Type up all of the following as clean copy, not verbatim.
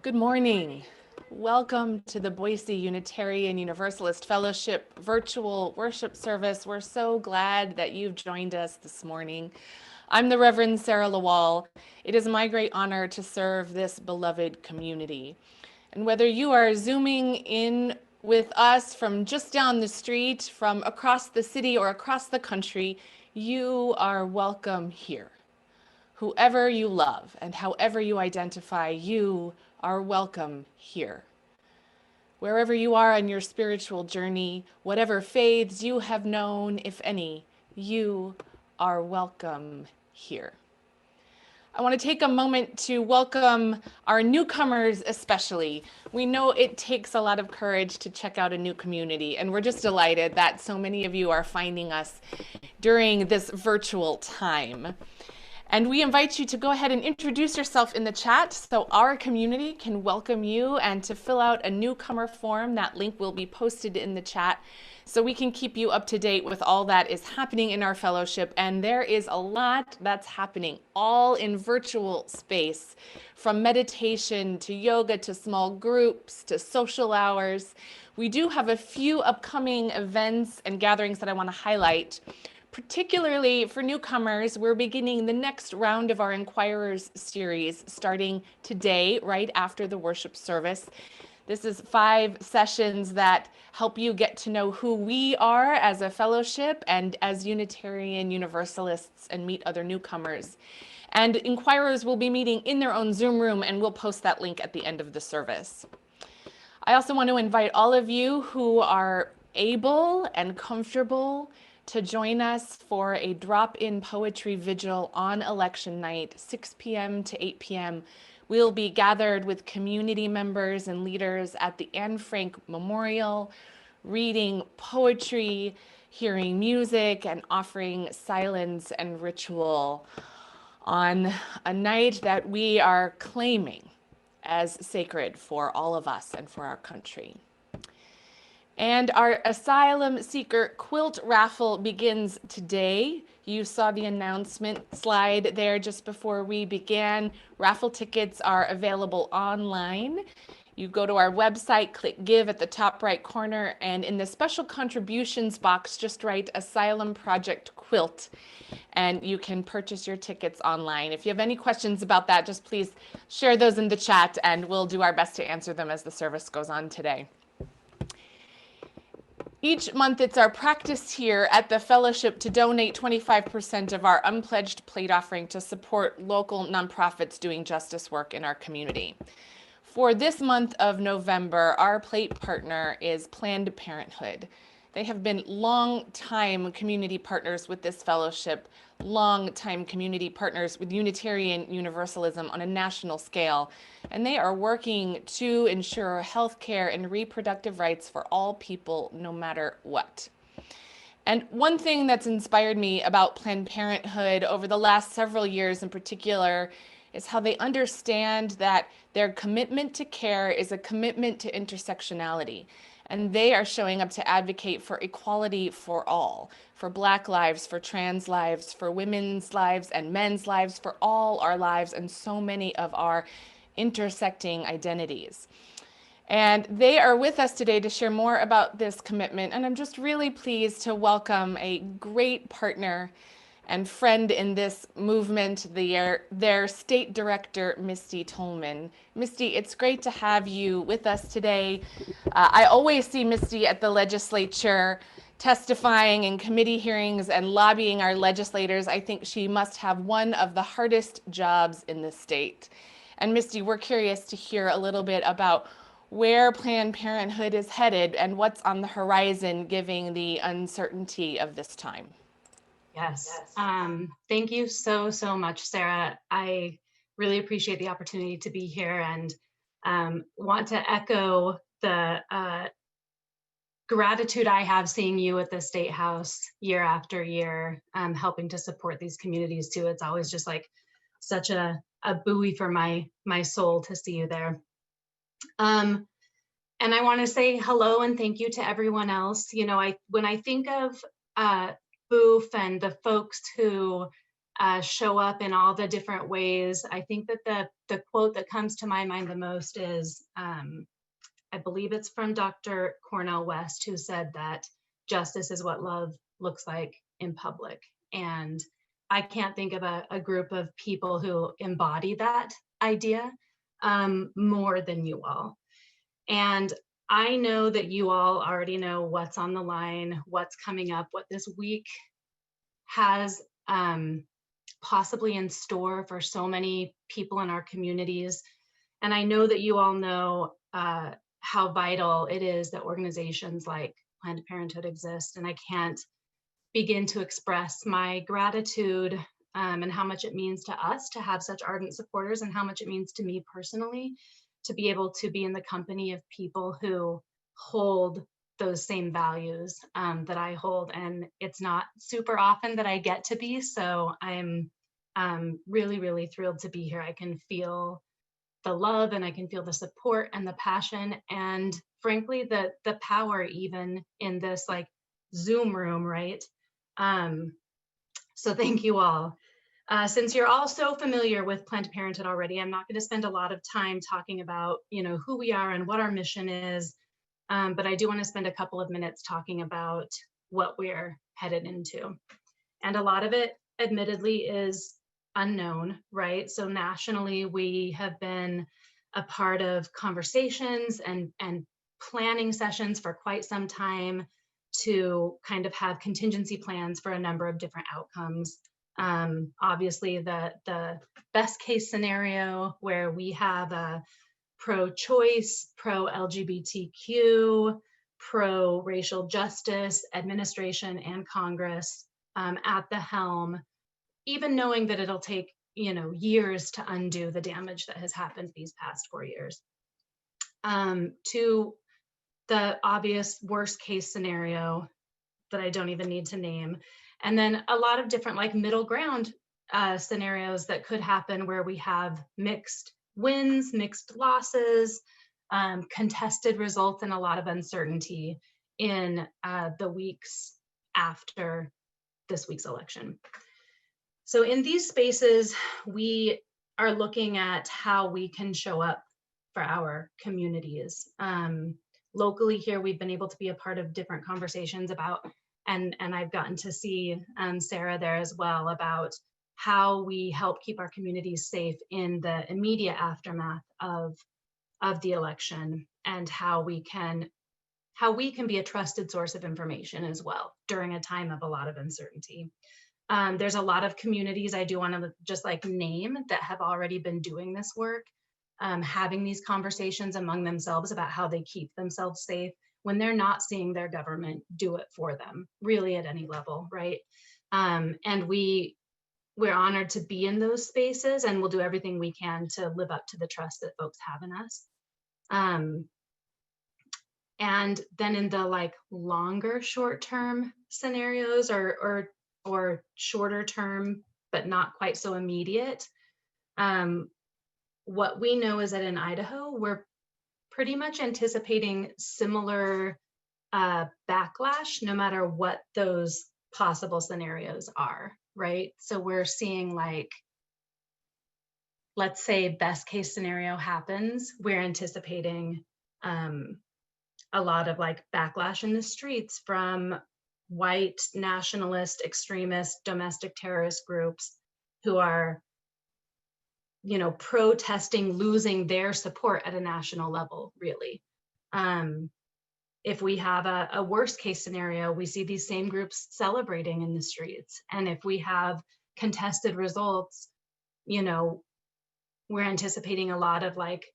Good morning. Welcome to the Boise Unitarian Universalist Fellowship virtual worship service. We're so glad that you've joined us this morning. I'm the Reverend Sara LaWall. It is my great honor to serve this beloved community. And whether you are Zooming in with us from just down the street, from across the city, or across the country, you are welcome here. Whoever you love and however you identify, you are welcome here. Wherever you are on your spiritual journey, whatever faiths you have known, if any, you are welcome here. I want to take a moment to welcome our newcomers especially. We know it takes a lot of courage to check out a new community, and we're just delighted that so many of you are finding us during this virtual time. And we invite you to go ahead and introduce yourself in the chat so our community can welcome you, and to fill out a newcomer form. That link will be posted in the chat so we can keep you up to date with all that is happening in our fellowship. And there is a lot that's happening, all in virtual space, from meditation to yoga to small groups to social hours. We do have a few upcoming events and gatherings that I want to highlight. Particularly for newcomers, we're beginning the next round of our Inquirers series starting today, right after the worship service. This is 5 sessions that help you get to know who we are as a fellowship and as Unitarian Universalists, and meet other newcomers. And Inquirers will be meeting in their own Zoom room, and we'll post that link at the end of the service. I also want to invite all of you who are able and comfortable to join us for a drop-in poetry vigil on election night, 6 p.m. to 8 p.m. We'll be gathered with community members and leaders at the Anne Frank Memorial, reading poetry, hearing music, and offering silence and ritual on a night that we are claiming as sacred for all of us and for our country. And our asylum seeker quilt raffle begins today. You saw the announcement slide there just before we began. Raffle tickets are available online. You go to our website, click Give at the top right corner, and in the special contributions box, just write Asylum Project Quilt, and you can purchase your tickets online. If you have any questions about that, just please share those in the chat, and we'll do our best to answer them as the service goes on today. Each month, it's our practice here at the Fellowship to donate 25% of our unpledged plate offering to support local nonprofits doing justice work in our community. For this month of November, our plate partner is Planned Parenthood. They have been long-time community partners with this fellowship, long-time community partners with Unitarian Universalism on a national scale, and they are working to ensure health care and reproductive rights for all people, no matter what. And one thing that's inspired me about Planned Parenthood over the last several years in particular is how they understand that their commitment to care is a commitment to intersectionality. And they are showing up to advocate for equality for all, for Black lives, for trans lives, for women's lives and men's lives, for all our lives and so many of our intersecting identities. And they are with us today to share more about this commitment. And I'm just really pleased to welcome a great partner and friend in this movement, their state director, Misty Tolman. Misty, it's great to have you with us today. I always see Misty at the legislature testifying in committee hearings and lobbying our legislators. I think she must have one of the hardest jobs in the state. And Misty, we're curious to hear a little bit about where Planned Parenthood is headed and what's on the horizon, given the uncertainty of this time. Yes. Thank you so much, Sara. I really appreciate the opportunity to be here, and want to echo the gratitude I have seeing you at the State House year after year, helping to support these communities too. It's always just like such a buoy for my soul to see you there. And I want to say hello and thank you to everyone else. You know, when I think of Boof and the folks who show up in all the different ways. I think that the quote that comes to my mind the most is, I believe it's from Dr. Cornell West, who said that justice is what love looks like in public. And I can't think of a group of people who embody that idea more than you all. And I know that you all already know what's on the line, what's coming up, what this week has possibly in store for so many people in our communities. And I know that you all know how vital it is that organizations like Planned Parenthood exist. And I can't begin to express my gratitude and how much it means to us to have such ardent supporters, and how much it means to me personally to be able to be in the company of people who hold those same values that I hold. And it's not super often that I get to be, so I'm really, really thrilled to be here. I can feel the love, and I can feel the support and the passion, and frankly, the power even in this like Zoom room, right? So thank you all. Since you're all so familiar with Planned Parenthood already, I'm not going to spend a lot of time talking about, who we are and what our mission is, but I do want to spend a couple of minutes talking about what we're headed into. And a lot of it, admittedly, is unknown, right? So nationally, we have been a part of conversations and planning sessions for quite some time to kind of have contingency plans for a number of different outcomes. Obviously, the best case scenario where we have a pro-choice, pro-LGBTQ, pro-racial justice administration and Congress at the helm, even knowing that it'll take years to undo the damage that has happened these past 4 years, to the obvious worst case scenario that I don't even need to name. And then a lot of different like middle ground scenarios that could happen where we have mixed wins, mixed losses, contested results, and a lot of uncertainty in the weeks after this week's election. So in these spaces, we are looking at how we can show up for our communities. Locally here, we've been able to be a part of different conversations about, and I've gotten to see Sara there as well, about how we help keep our communities safe in the immediate aftermath of the election, and how we can be a trusted source of information as well during a time of a lot of uncertainty. There's a lot of communities I do want to just like name that have already been doing this work, having these conversations among themselves about how they keep themselves safe when they're not seeing their government do it for them, really at any level, right? And we're honored to be in those spaces, and we'll do everything we can to live up to the trust that folks have in us. And then in the like longer short-term scenarios, or shorter term, but not quite so immediate, what we know is that in Idaho, we're pretty much anticipating similar backlash, no matter what those possible scenarios are, right? So we're seeing like, let's say best case scenario happens, we're anticipating a lot of like backlash in the streets from white nationalist, extremist, domestic terrorist groups who are protesting losing their support at a national level, really. If we have a worst case scenario, we see these same groups celebrating in the streets. And if we have contested results, we're anticipating a lot of like,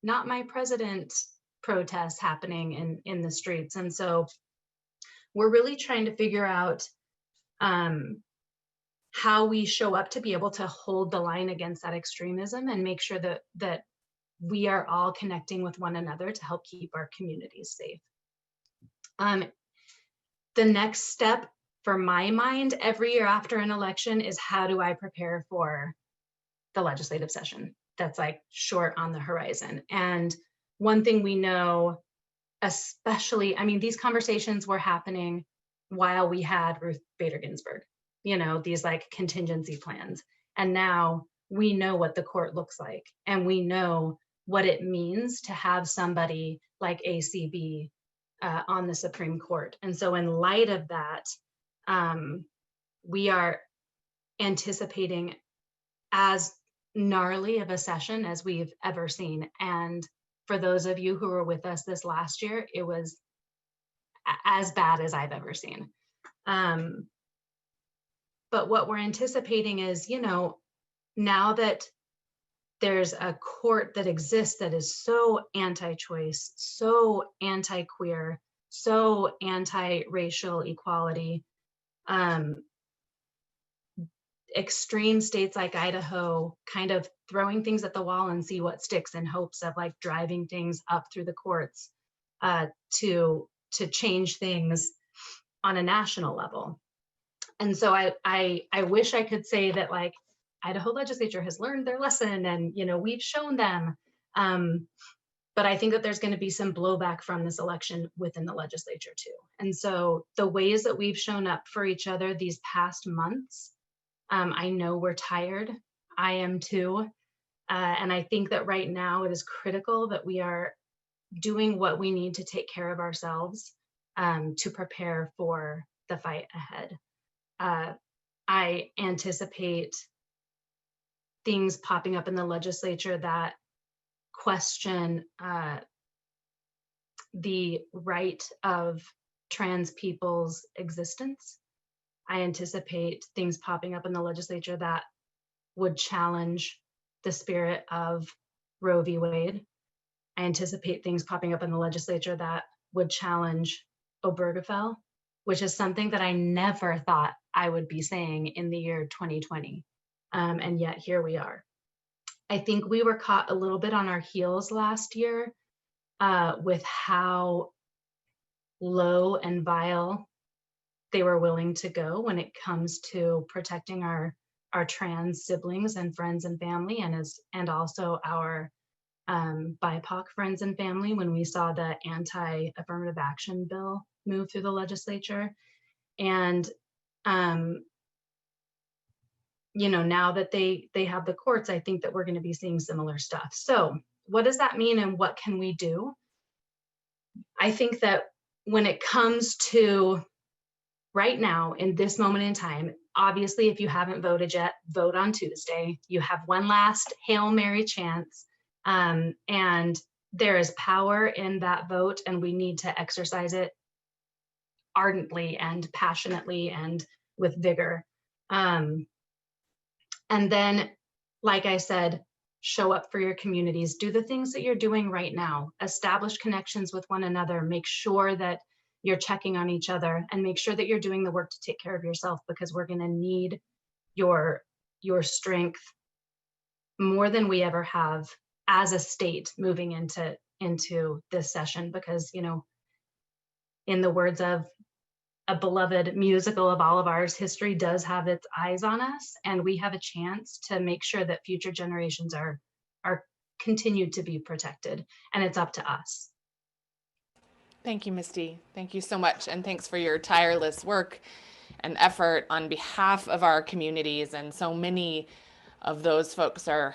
not my president protests happening in the streets. And so we're really trying to figure out how we show up to be able to hold the line against that extremism, and make sure that we are all connecting with one another to help keep our communities safe. The next step for my mind every year after an election is, how do I prepare for the legislative session that's like short on the horizon? And one thing we know, especially, these conversations were happening while we had Ruth Bader Ginsburg, these like contingency plans. And now we know what the court looks like, and we know what it means to have somebody like ACB on the Supreme Court. And so in light of that, we are anticipating as gnarly of a session as we've ever seen. And for those of you who were with us this last year, it was as bad as I've ever seen. But what we're anticipating is, now that there's a court that exists that is so anti-choice, so anti-queer, so anti-racial equality, extreme states like Idaho kind of throwing things at the wall and see what sticks in hopes of like driving things up through the courts to change things on a national level. And so I wish I could say that like Idaho legislature has learned their lesson and we've shown them, but I think that there's going to be some blowback from this election within the legislature too. And so the ways that we've shown up for each other these past months, I know we're tired. I am too. And I think that right now it is critical that we are doing what we need to take care of ourselves to prepare for the fight ahead. I anticipate things popping up in the legislature that question the right of trans people's existence. I anticipate things popping up in the legislature that would challenge the spirit of Roe v. Wade. I anticipate things popping up in the legislature that would challenge Obergefell, which is something that I never thought I would be saying in the year 2020. And yet here we are. I think we were caught a little bit on our heels last year with how low and vile they were willing to go when it comes to protecting our trans siblings and friends and family, and also our BIPOC friends and family when we saw the anti-affirmative action bill move through the legislature. And now that they have the courts, I think that we're going to be seeing similar stuff. So what does that mean and what can we do? I think that when it comes to right now, in this moment in time, obviously, if you haven't voted yet, vote on Tuesday. You have one last Hail Mary chance. And there is power in that vote, and we need to exercise it ardently and passionately and with vigor. And then, like I said, show up for your communities. Do the things that you're doing right now. Establish connections with one another. Make sure that you're checking on each other, and make sure that you're doing the work to take care of yourself, because we're going to need your strength more than we ever have as a state moving into this session. Because, in the words of a beloved musical of all of ours, history does have its eyes on us, and we have a chance to make sure that future generations are continued to be protected, and it's up to us. Thank you, Misty. Thank you so much. And thanks for your tireless work and effort on behalf of our communities. And so many of those folks are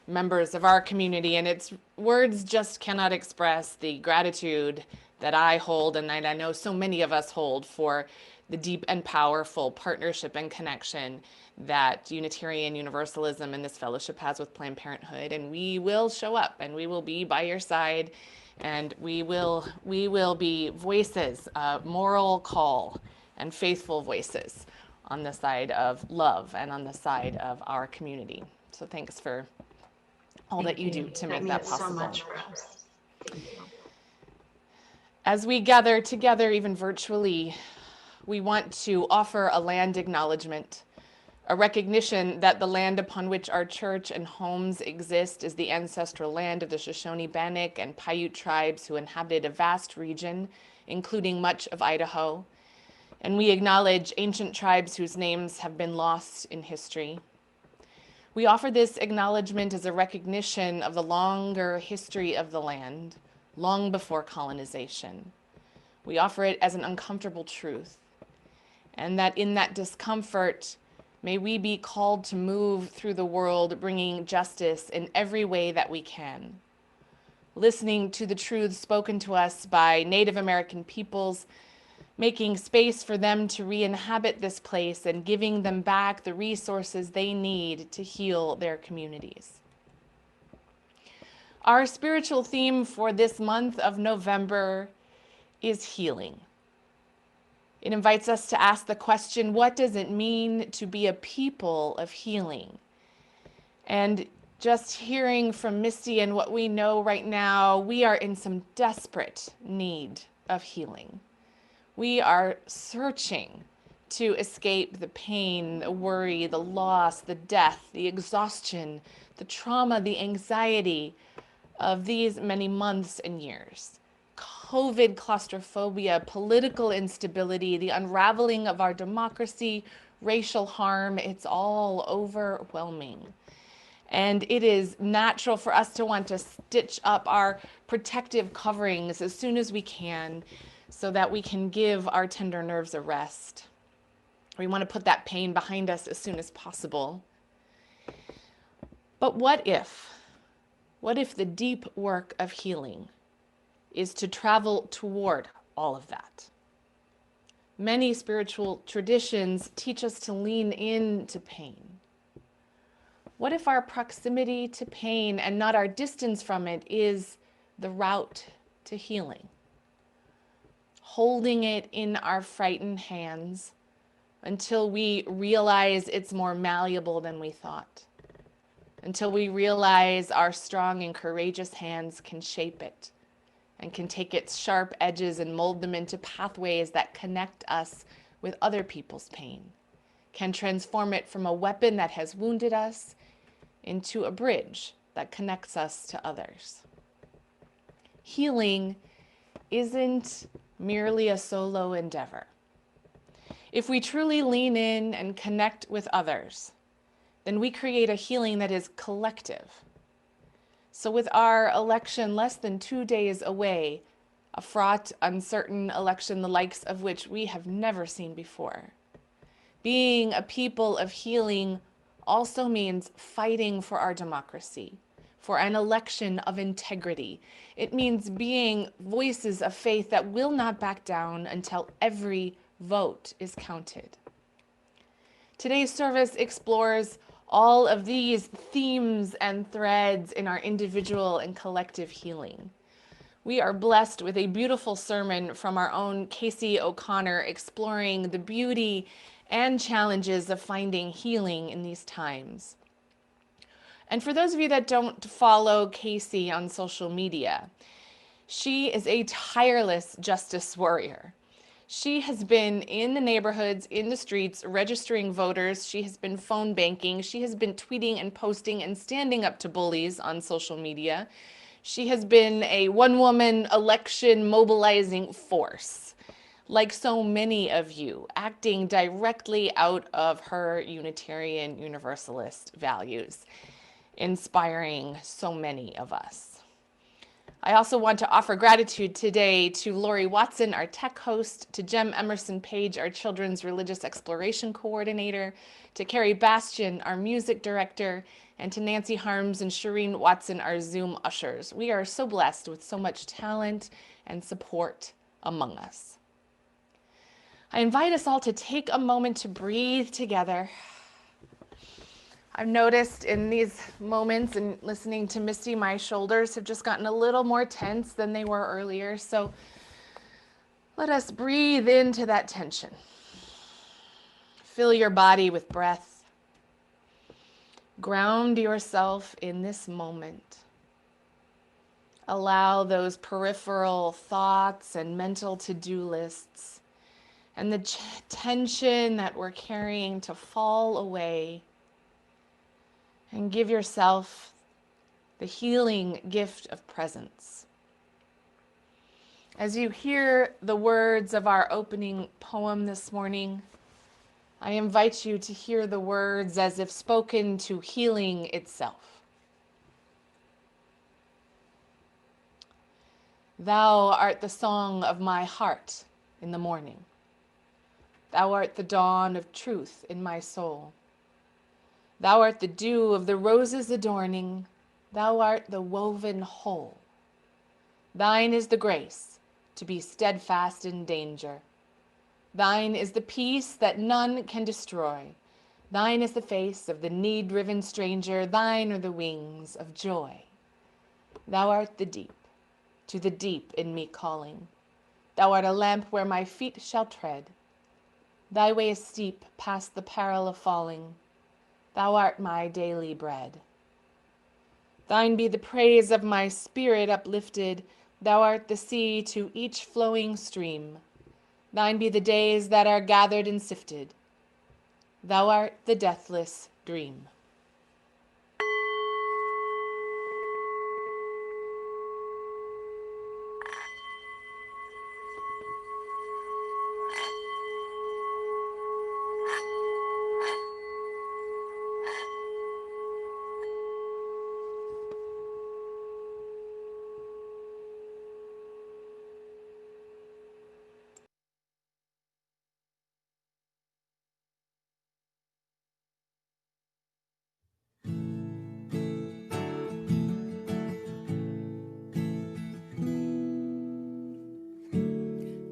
members of our community. And it's words just cannot express the gratitude that I hold, and that I know so many of us hold, for the deep and powerful partnership and connection that Unitarian Universalism and this fellowship has with Planned Parenthood. And we will show up, and we will be by your side. And we will be voices, moral call and faithful voices on the side of love and on the side of our community. So thanks for all that you do to make that possible. So much for us. Thank you. As we gather together, even virtually, we want to offer a land acknowledgement, a recognition that the land upon which our church and homes exist is the ancestral land of the Shoshone, Bannock, and Paiute tribes who inhabited a vast region, including much of Idaho. And we acknowledge ancient tribes whose names have been lost in history. We offer this acknowledgement as a recognition of the longer history of the land, long before colonization. We offer it as an uncomfortable truth. and that in that discomfort, may we be called to move through the world, bringing justice in every way that we can. Listening to the truths spoken to us by Native American peoples, making space for them to re-inhabit this place and giving them back the resources they need to heal their communities. Our spiritual theme for this month of November is healing. It invites us to ask the question, what does it mean to be a people of healing? And just hearing from Misty and what we know right now, we are in some desperate need of healing. We are searching to escape the pain, the worry, the loss, the death, the exhaustion, the trauma, the anxiety of these many months and years. COVID claustrophobia, political instability, the unraveling of our democracy, racial harm, it's all overwhelming. And it is natural for us to want to stitch up our protective coverings as soon as we can so that we can give our tender nerves a rest. We want to put that pain behind us as soon as possible. But what if the deep work of healing is to travel toward all of that? Many spiritual traditions teach us to lean into pain. What if our proximity to pain and not our distance from it is the route to healing? Holding it in our frightened hands until we realize it's more malleable than we thought. Until we realize our strong and courageous hands can shape it and can take its sharp edges and mold them into pathways that connect us with other people's pain, can transform it from a weapon that has wounded us into a bridge that connects us to others. Healing isn't merely a solo endeavor. If we truly lean in and connect with others, then we create a healing that is collective. So with our election less than 2 days away, a fraught, uncertain election the likes of which we have never seen before, being a people of healing also means fighting for our democracy, for an election of integrity. It means being voices of faith that will not back down until every vote is counted. Today's service explores all of these themes and threads in our individual and collective healing. We are blessed with a beautiful sermon from our own Kacee O'Connor exploring the beauty and challenges of finding healing in these times. And for those of you that don't follow Kacee on social media, she is a tireless justice warrior. She has been in the neighborhoods, in the streets, registering voters. She has been phone banking. She has been tweeting and posting and standing up to bullies on social media. She has been a one-woman election mobilizing force, like so many of you, acting directly out of her Unitarian Universalist values, inspiring so many of us. I also want to offer gratitude today to Lori Watson, our tech host, to Emerson, Paige, our children's religious exploration coordinator, to Carrie Bastian, our music director, and to Nancy Harms and Shireen Watson, our Zoom ushers. We are so blessed with so much talent and support among us. I invite us all to take a moment to breathe together. I've noticed in these moments and listening to Misty, my shoulders have just gotten a little more tense than they were earlier. So let us breathe into that tension. Fill your body with breath. Ground yourself in this moment. Allow those peripheral thoughts and mental to-do lists and the tension that we're carrying to fall away. And give yourself the healing gift of presence. As you hear the words of our opening poem this morning, I invite you to hear the words as if spoken to healing itself. Thou art the song of my heart in the morning. Thou art the dawn of truth in my soul. Thou art the dew of the roses adorning. Thou art the woven whole. Thine is the grace to be steadfast in danger. Thine is the peace that none can destroy. Thine is the face of the need-driven stranger. Thine are the wings of joy. Thou art the deep, to the deep in me calling. Thou art a lamp where my feet shall tread. Thy way is steep past the peril of falling. Thou art my daily bread. Thine be the praise of my spirit uplifted. Thou art the sea to each flowing stream. Thine be the days that are gathered and sifted. Thou art the deathless dream.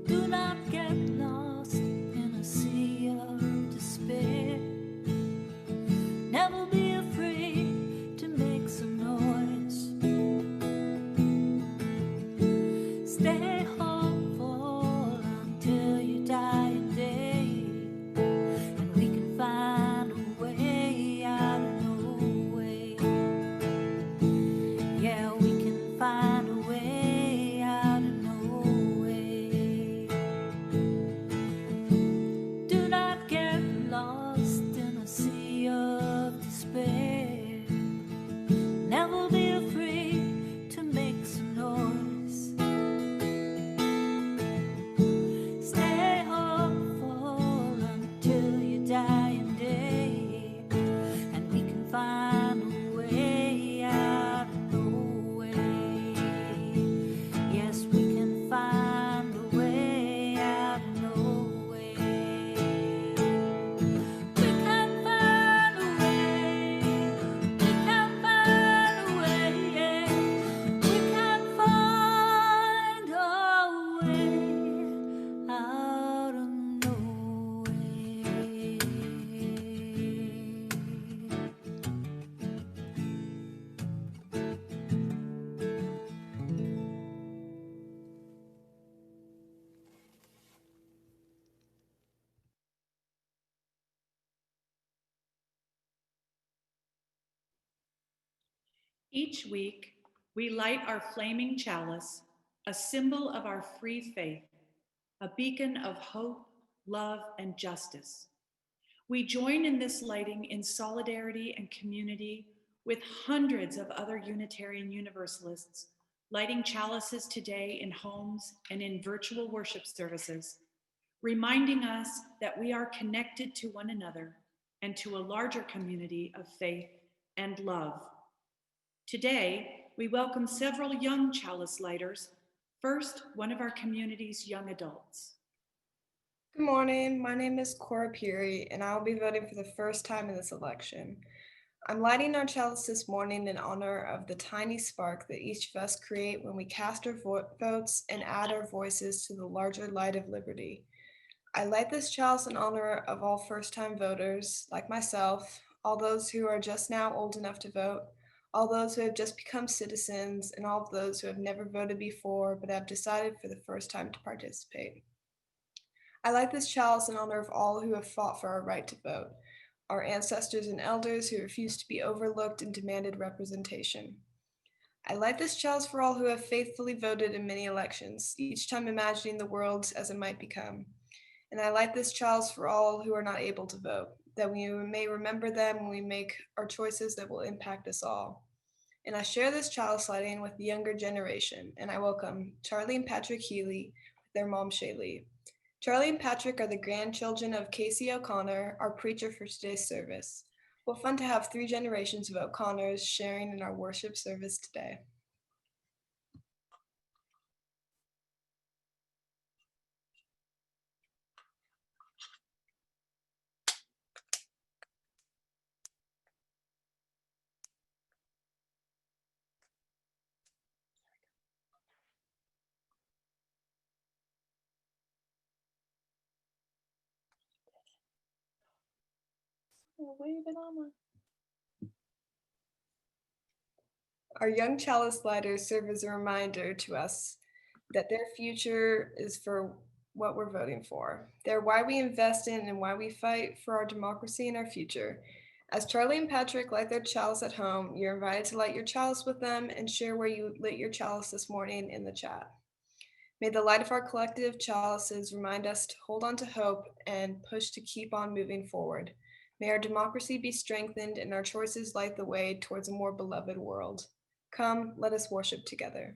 Do not get lost in a sea of despair. Never be afraid to make some noise. Stay hopeful until you die a day, and we can find a way out of no way. Yeah, we can find a way out of no way. Do not get lost in a sea of despair. Never be afraid to make some noise. Stay hopeful until you die a day, and we can find a way out of no way. Yes, we can find a way out of no way. We can find a way. We can find a way. We can find a way out of no way. Each week, we light our flaming chalice, a symbol of our free faith, a beacon of hope, love, and justice. We join in this lighting in solidarity and community with hundreds of other Unitarian Universalists lighting chalices today in homes and in virtual worship services, reminding us that we are connected to one another and to a larger community of faith and love. Today, we welcome several young chalice lighters. First, one of our community's young adults. Good morning. My name is Cora Peary, and I will be voting for the first time in this election. I'm lighting our chalice this morning in honor of the tiny spark that each of us create when we cast our votes and add our voices to the larger light of liberty. I light this chalice in honor of all first-time voters, like myself, all those who are just now old enough to vote, all those who have just become citizens, and all of those who have never voted before but have decided for the first time to participate. I light this chalice in honor of all who have fought for our right to vote, our ancestors and elders who refused to be overlooked and demanded representation. I light this chalice for all who have faithfully voted in many elections, each time imagining the world as it might become. And I light this chalice for all who are not able to vote, that we may remember them when we make our choices that will impact us all. And I share this chalice lighting with the younger generation, and I welcome Charlie and Patrick Healy with their mom, Shaylee. Charlie and Patrick are the grandchildren of Kacee O'Connor, our preacher for today's service. What fun to have 3 generations of O'Connors sharing in our worship service today. mama. Our young chalice lighters serve as a reminder to us that their future is for what we're voting for. They're why we invest in and why we fight for our democracy and our future. As Charlie and Patrick light their chalice at home, you're invited to light your chalice with them and share where you lit your chalice this morning in the chat. May the light of our collective chalices remind us to hold on to hope and push to keep on moving forward. May our democracy be strengthened and our choices light the way towards a more beloved world. Come, let us worship together.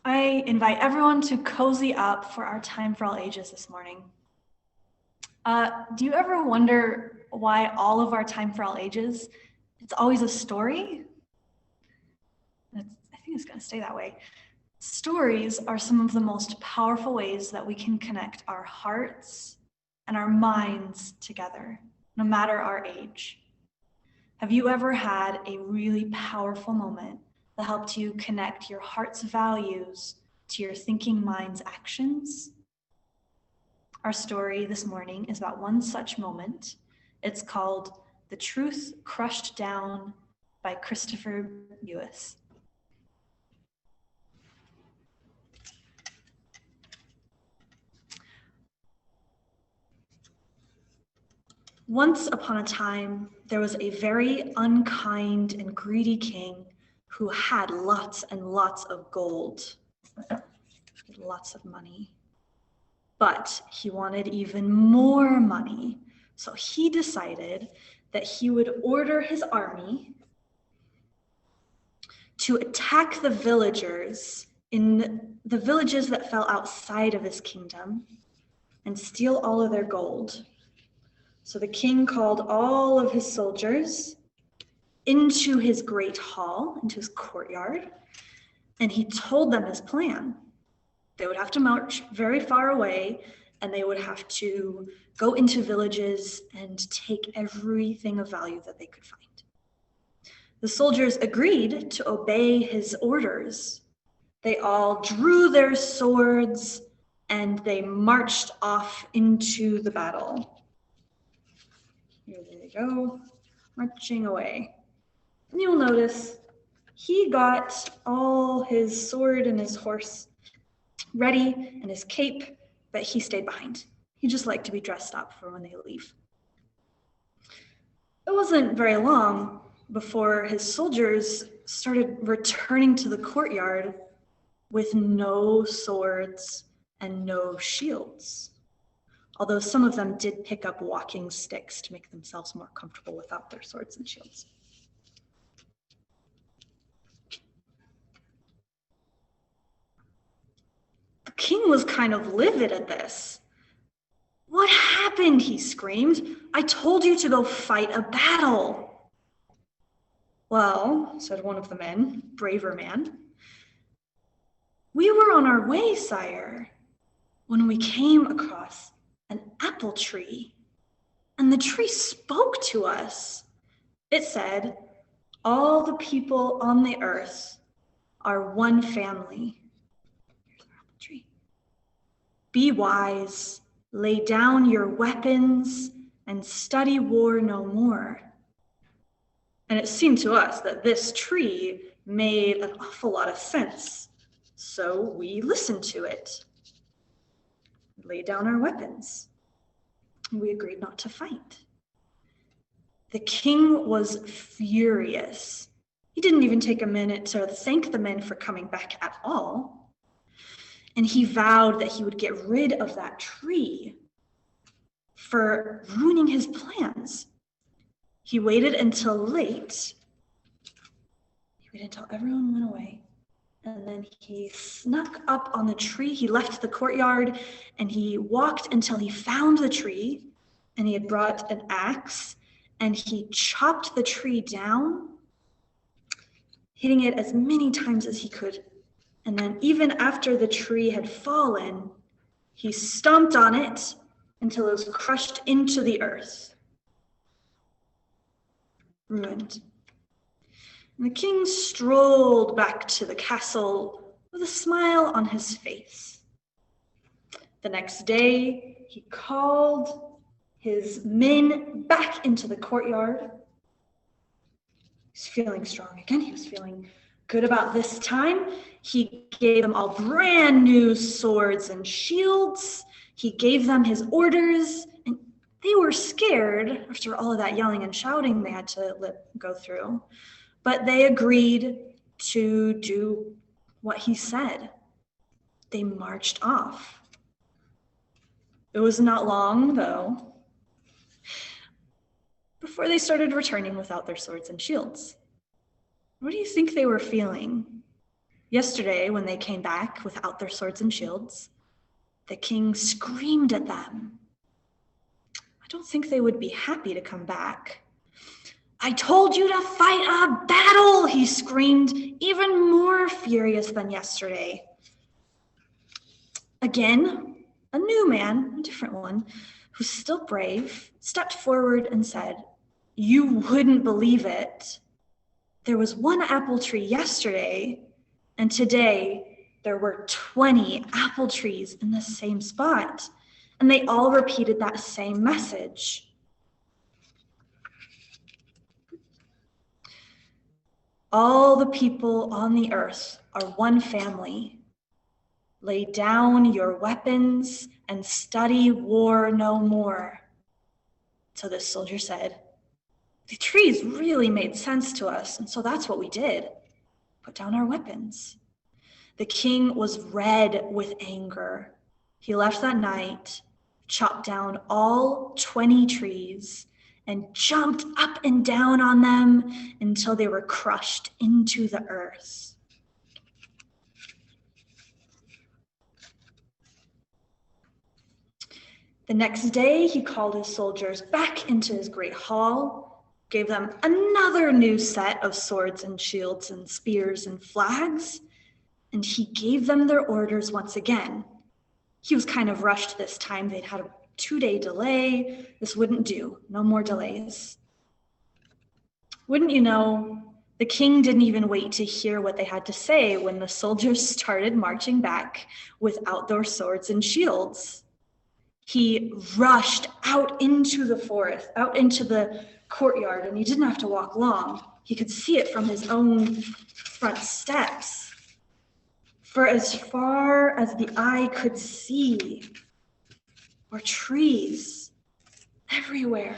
I invite everyone to cozy up for our Time for All Ages this morning. Do you ever wonder why all of our Time for All Ages, it's always a story? I think it's going to stay that way. Stories are some of the most powerful ways that we can connect our hearts and our minds together, no matter our age. Have you ever had a really powerful moment that helped you connect your heart's values to your thinking mind's actions? Our story this morning is about one such moment. It's called The Truth Crushed Down by Christopher Lewis. Once upon a time, there was a very unkind and greedy king who had lots and lots of gold, lots of money. But he wanted even more money. So he decided that he would order his army to attack the villagers in the villages that fell outside of his kingdom and steal all of their gold. So the king called all of his soldiers into his great hall, into his courtyard, and he told them his plan. They would have to march very far away, and they would have to go into villages and take everything of value that they could find. The soldiers agreed to obey his orders. They all drew their swords and they marched off into the battle. Here they go, marching away. And you'll notice he got all his sword and his horse ready and his cape, but he stayed behind. He just liked to be dressed up for when they leave. It wasn't very long before his soldiers started returning to the courtyard with no swords and no shields. Although some of them did pick up walking sticks to make themselves more comfortable without their swords and shields. The king was kind of livid at this. "What happened?" he screamed. "I told you to go fight a battle." "Well," said one of the men, braver man, "we were on our way, sire, when we came across an apple tree, and the tree spoke to us. It said, 'All the people on the earth are one family.' Here's our apple tree. 'Be wise, lay down your weapons, and study war no more.' And it seemed to us that this tree made an awful lot of sense, so we listened to it. Lay down our weapons. We agreed not to fight." The king was furious. He didn't even take a minute to thank the men for coming back at all. And he vowed that he would get rid of that tree for ruining his plans. He waited until late. He waited until everyone went away. And then he snuck up on the tree. He left the courtyard and he walked until he found the tree, and he had brought an axe and he chopped the tree down, hitting it as many times as he could. And then even after the tree had fallen, he stomped on it until it was crushed into the earth. Ruined. And the king strolled back to the castle with a smile on his face. The next day, he called his men back into the courtyard. He's feeling strong again. He was feeling good about this time. He gave them all brand new swords and shields. He gave them his orders, and they were scared after all of that yelling and shouting they had to go through. But they agreed to do what he said. They marched off. It was not long, though, before they started returning without their swords and shields. What do you think they were feeling? Yesterday, when they came back without their swords and shields, the king screamed at them. I don't think they would be happy to come back. I told you to fight a battle, he screamed, even more furious than yesterday. Again, a new man, a different one, who's still brave, stepped forward and said, you wouldn't believe it. There was one apple tree yesterday, and today there were 20 apple trees in the same spot, and they all repeated that same message. All the people on the earth are one family. Lay down your weapons and study war no more. So this soldier said, the trees really made sense to us, and so that's what we did. Put down our weapons. The king was red with anger. He left that night, chopped down all 20 trees, and jumped up and down on them until they were crushed into the earth. The next day, he called his soldiers back into his great hall, gave them another new set of swords and shields and spears and flags, and he gave them their orders once again. He was kind of rushed this time. They'd had a 2-day delay. This wouldn't do. No more delays. Wouldn't you know, the king didn't even wait to hear what they had to say when the soldiers started marching back without their swords and shields. He rushed out into the forest, out into the courtyard, and he didn't have to walk long. He could see it from his own front steps. For as far as the eye could see were trees everywhere.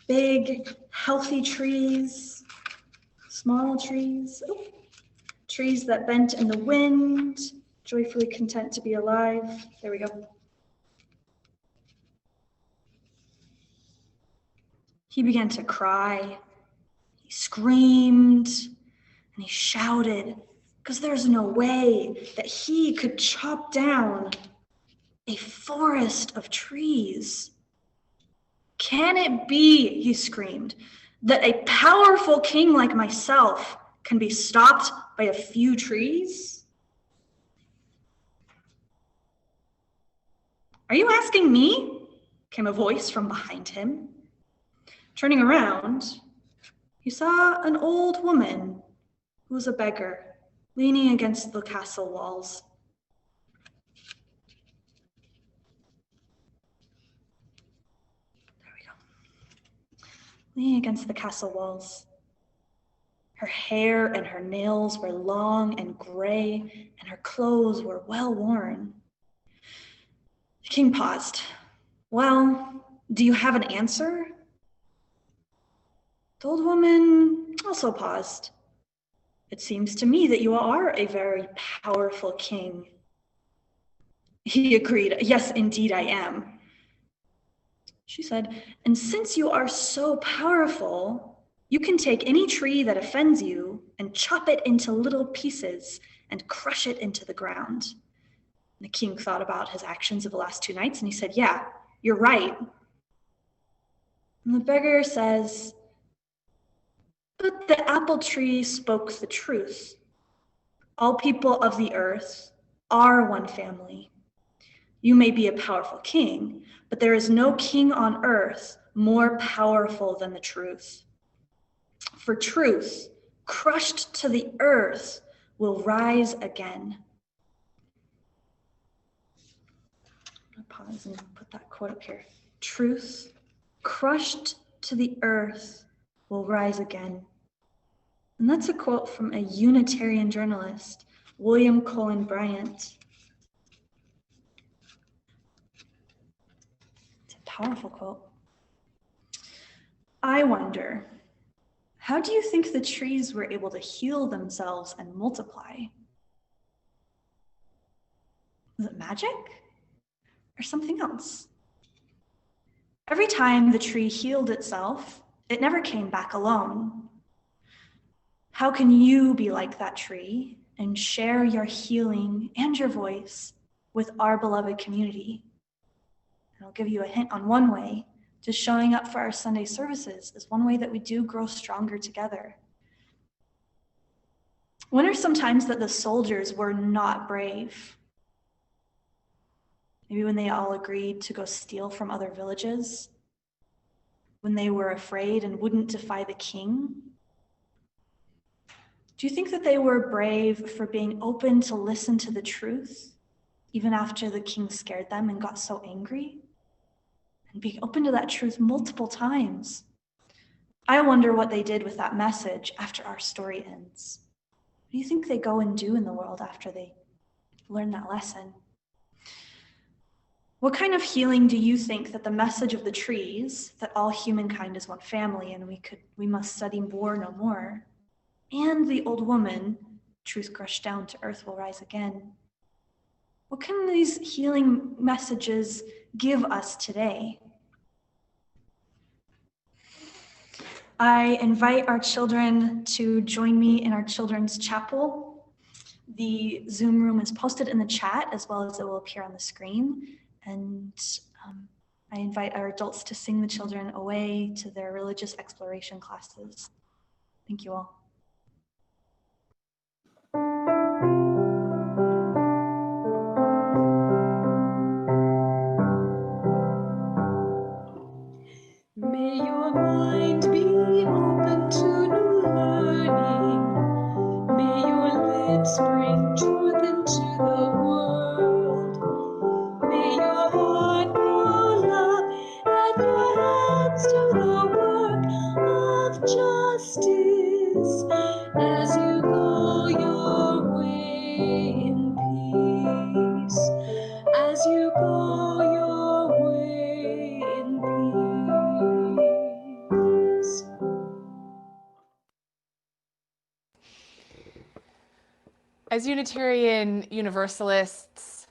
Big, healthy trees, small trees, trees that bent in the wind, joyfully content to be alive. There we go. He began to cry. He screamed and he shouted because there's no way that he could chop down a forest of trees. Can it be, he screamed, that a powerful king like myself can be stopped by a few trees? Are you asking me? Came a voice from behind him. Turning around, he saw an old woman who was a beggar leaning against the castle walls. There we go. Leaning against the castle walls. Her hair and her nails were long and gray, and her clothes were well worn. The king paused. Well, do you have an answer? The old woman also paused. It seems to me that you are a very powerful king. He agreed. Yes, indeed I am. She said, and since you are so powerful, you can take any tree that offends you and chop it into little pieces and crush it into the ground. The king thought about his actions of the last 2 nights and he said, yeah, you're right. And the beggar says, but the apple tree spoke the truth. All people of the earth are one family. You may be a powerful king, but there is no king on earth more powerful than the truth. For truth crushed to the earth, will rise again. I'm gonna pause and put that quote up here. Truth, crushed to the earth, will rise again. And that's a quote from a Unitarian journalist, William Cullen Bryant. It's a powerful quote. I wonder, how do you think the trees were able to heal themselves and multiply? Was it magic or something else? Every time the tree healed itself, it never came back alone. How can you be like that tree and share your healing and your voice with our beloved community? And I'll give you a hint on one way. Just showing up for our Sunday services is one way that we do grow stronger together. When are some times that the soldiers were not brave? Maybe when they all agreed to go steal from other villages, when they were afraid and wouldn't defy the king. Do you think that they were brave for being open to listen to the truth, even after the king scared them and got so angry? And being open to that truth multiple times. I wonder what they did with that message after our story ends. What do you think they go and do in the world after they learn that lesson? What kind of healing do you think that the message of the trees, that all humankind is one family and we must study war no more, and the old woman, truth crushed down to earth will rise again, what can these healing messages give us today? I invite our children to join me in our children's chapel. The Zoom room is posted in the chat as well as it will appear on the screen. And I invite our adults to sing the children away to their religious exploration classes. Thank you all. May your mind be open to new learning. May your lips bring truth into the world. May your heart know love and your hands do the work of justice as you go your way in peace. As you go your way in peace. As Unitarian Universalists,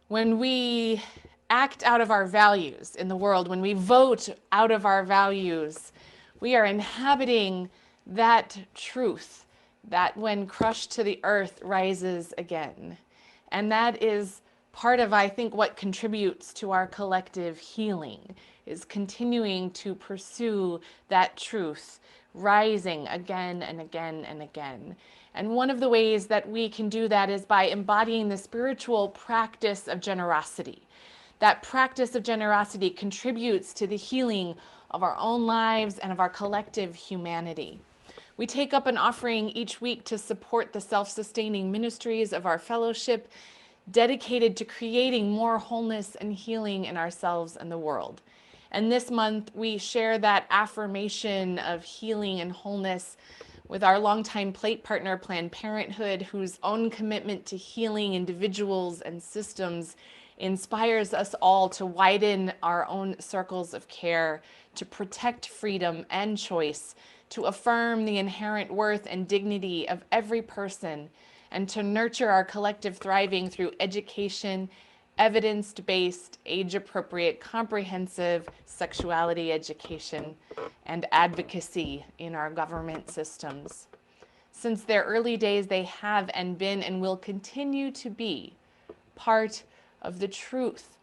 when we act out of our values in the world, when we vote out of our values, we are inhabiting that truth that when crushed to the earth rises again. And that is part of, I think, what contributes to our collective healing, is continuing to pursue that truth, rising again and again and again. And one of the ways that we can do that is by embodying the spiritual practice of generosity. That practice of generosity contributes to the healing of our own lives and of our collective humanity. We take up an offering each week to support the self-sustaining ministries of our fellowship, dedicated to creating more wholeness and healing in ourselves and the world. And this month, we share that affirmation of healing and wholeness with our longtime plate partner, Planned Parenthood, whose own commitment to healing individuals and systems inspires us all to widen our own circles of care, to protect freedom and choice, to affirm the inherent worth and dignity of every person, and to nurture our collective thriving through education, evidence-based, age-appropriate, comprehensive sexuality education, and advocacy in our government systems. Since their early days, they have and been and will continue to be part of the truth,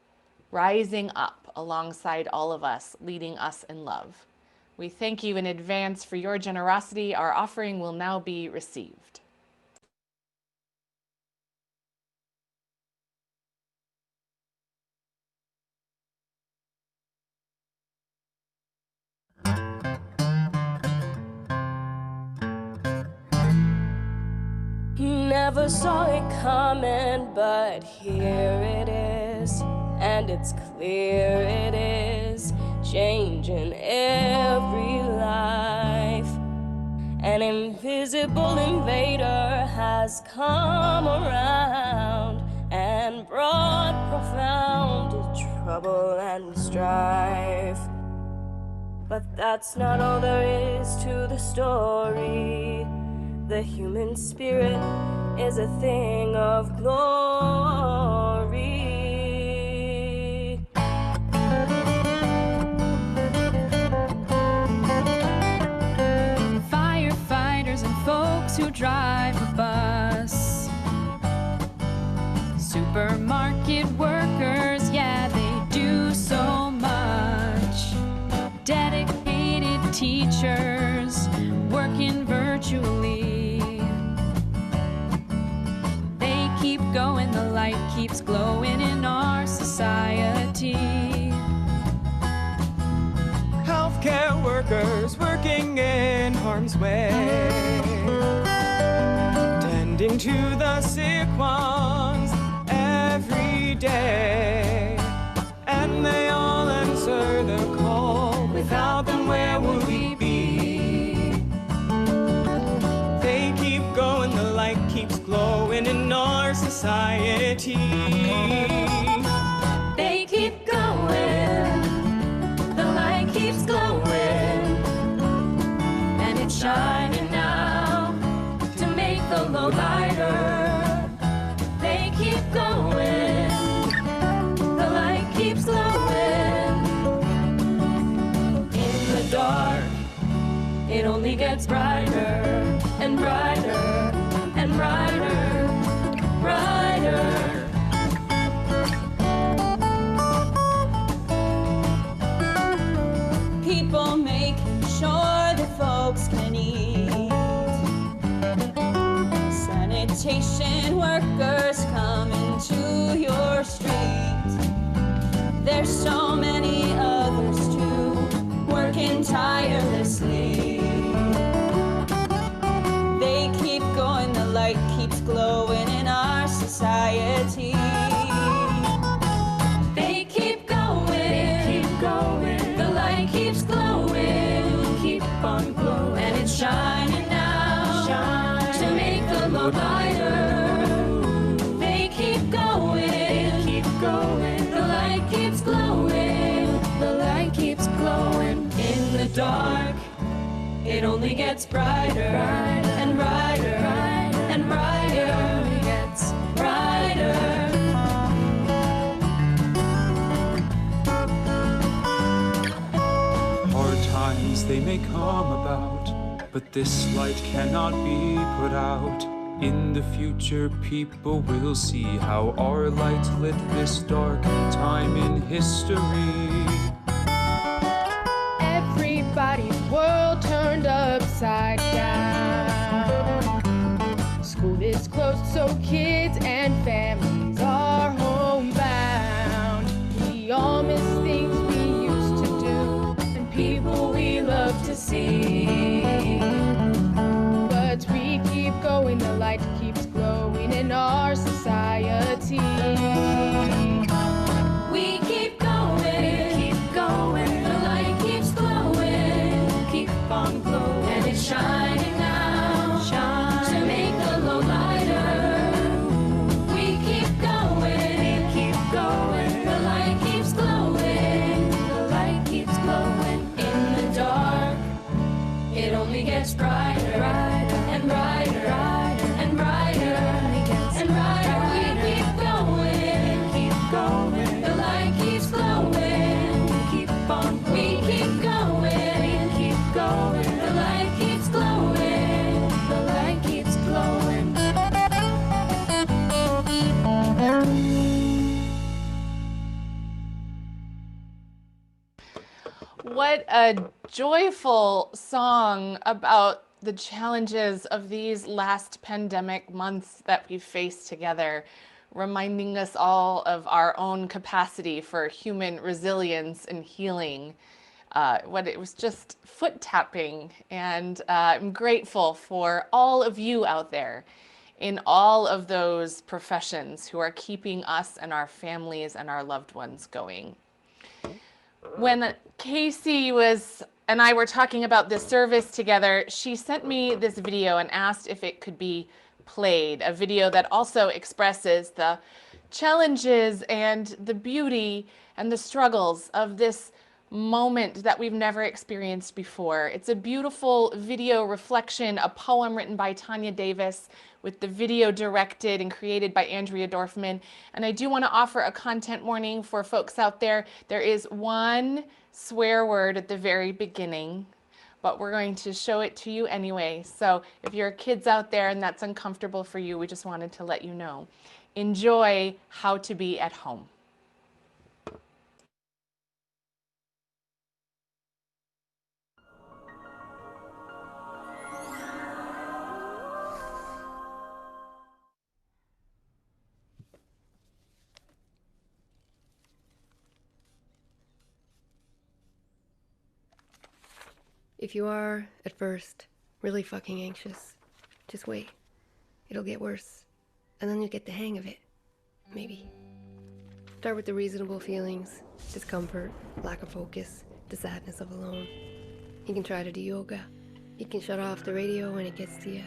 rising up alongside all of us, leading us in love. We thank you in advance for your generosity. Our offering will now be received. Never saw it coming, but here it is, and it's clear it is, changing every life. An invisible invader has come around and brought profound trouble and strife. But that's not all there is to the story. The human spirit is a thing of glory. Firefighters and folks who drive a bus, supermarket workers, yeah, they do so much. Dedicated teachers working virtually, they keep going, the light keeps glowing in our society. Healthcare workers working in harm's way, tending to the sick ones every day. And they all answer the call. Without them, where would we be? They keep going, the light keeps glowing in our society. They keep going, the light keeps glowing, and it's shining now to make the low lighter. They keep going, the light keeps glowing. In the dark, it only gets brighter and brighter and brighter, brighter. People making sure that folks can eat. Sanitation workers coming to your street. There's so many others too, working tirelessly. They keep going, the light keeps glowing in our society. They keep going, the light keeps glowing, keep on glowing, and it's shining now to make the low lighter. They keep going, the light keeps glowing, the light keeps glowing. In the dark, it only gets brighter and brighter and brighter. It gets brighter. Hard times they may come about, but this light cannot be put out. In the future, people will see how our light lit this dark time in history. Everybody's world turned upside down. School is closed, so kids and families are homebound. We all miss things we used to do and people we love to see. But we keep going, the light keeps glowing in our society. We keep going, the light keeps glowing, keep on glowing, and it's shining now to make the low lighter. We keep going, the light keeps glowing, the light keeps glowing. In the dark, it only gets brighter and brighter and brighter and brighter. We keep going, the light keeps glowing, keep on. We keep going, the light keeps glowing, the light keeps glowing. What a joyful song about the challenges of these last pandemic months that we've faced together, reminding us all of our own capacity for human resilience and healing. It was just foot tapping, and I'm grateful for all of you out there in all of those professions who are keeping us and our families and our loved ones going. When Kacee and I were talking about this service together, she sent me this video and asked if it could be played, a video that also expresses the challenges and the beauty and the struggles of this moment that we've never experienced before. It's a beautiful video reflection, a poem written by Tanya Davis, with the video directed and created by Andrea Dorfman. And I do want to offer a content warning for folks out there. There is one swear word at the very beginning, but we're going to show it to you anyway. So if you're kids out there and that's uncomfortable for you, we just wanted to let you know. Enjoy How to Be at Home. If you are, at first, really fucking anxious, just wait. It'll get worse, and then you'll get the hang of it. Maybe. Start with the reasonable feelings, discomfort, lack of focus, the sadness of alone. You can try to do yoga. You can shut off the radio when it gets to you.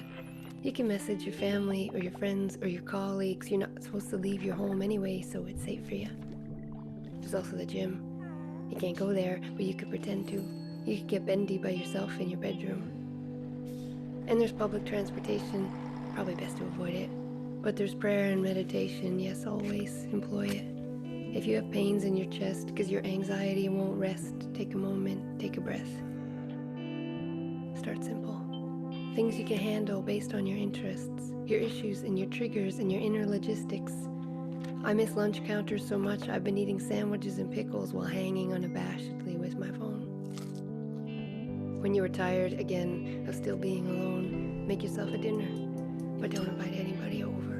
You can message your family or your friends or your colleagues. You're not supposed to leave your home anyway, so it's safe for you. There's also the gym. You can't go there, but you could pretend to. You could get bendy by yourself in your bedroom. And there's public transportation. Probably best to avoid it. But there's prayer and meditation. Yes, always employ it. If you have pains in your chest because your anxiety won't rest, take a moment, take a breath. Start simple. Things you can handle based on your interests, your issues and your triggers and your inner logistics. I miss lunch counters so much I've been eating sandwiches and pickles while hanging unabashedly with my phone. When you are tired, again, of still being alone, make yourself a dinner, but don't invite anybody over.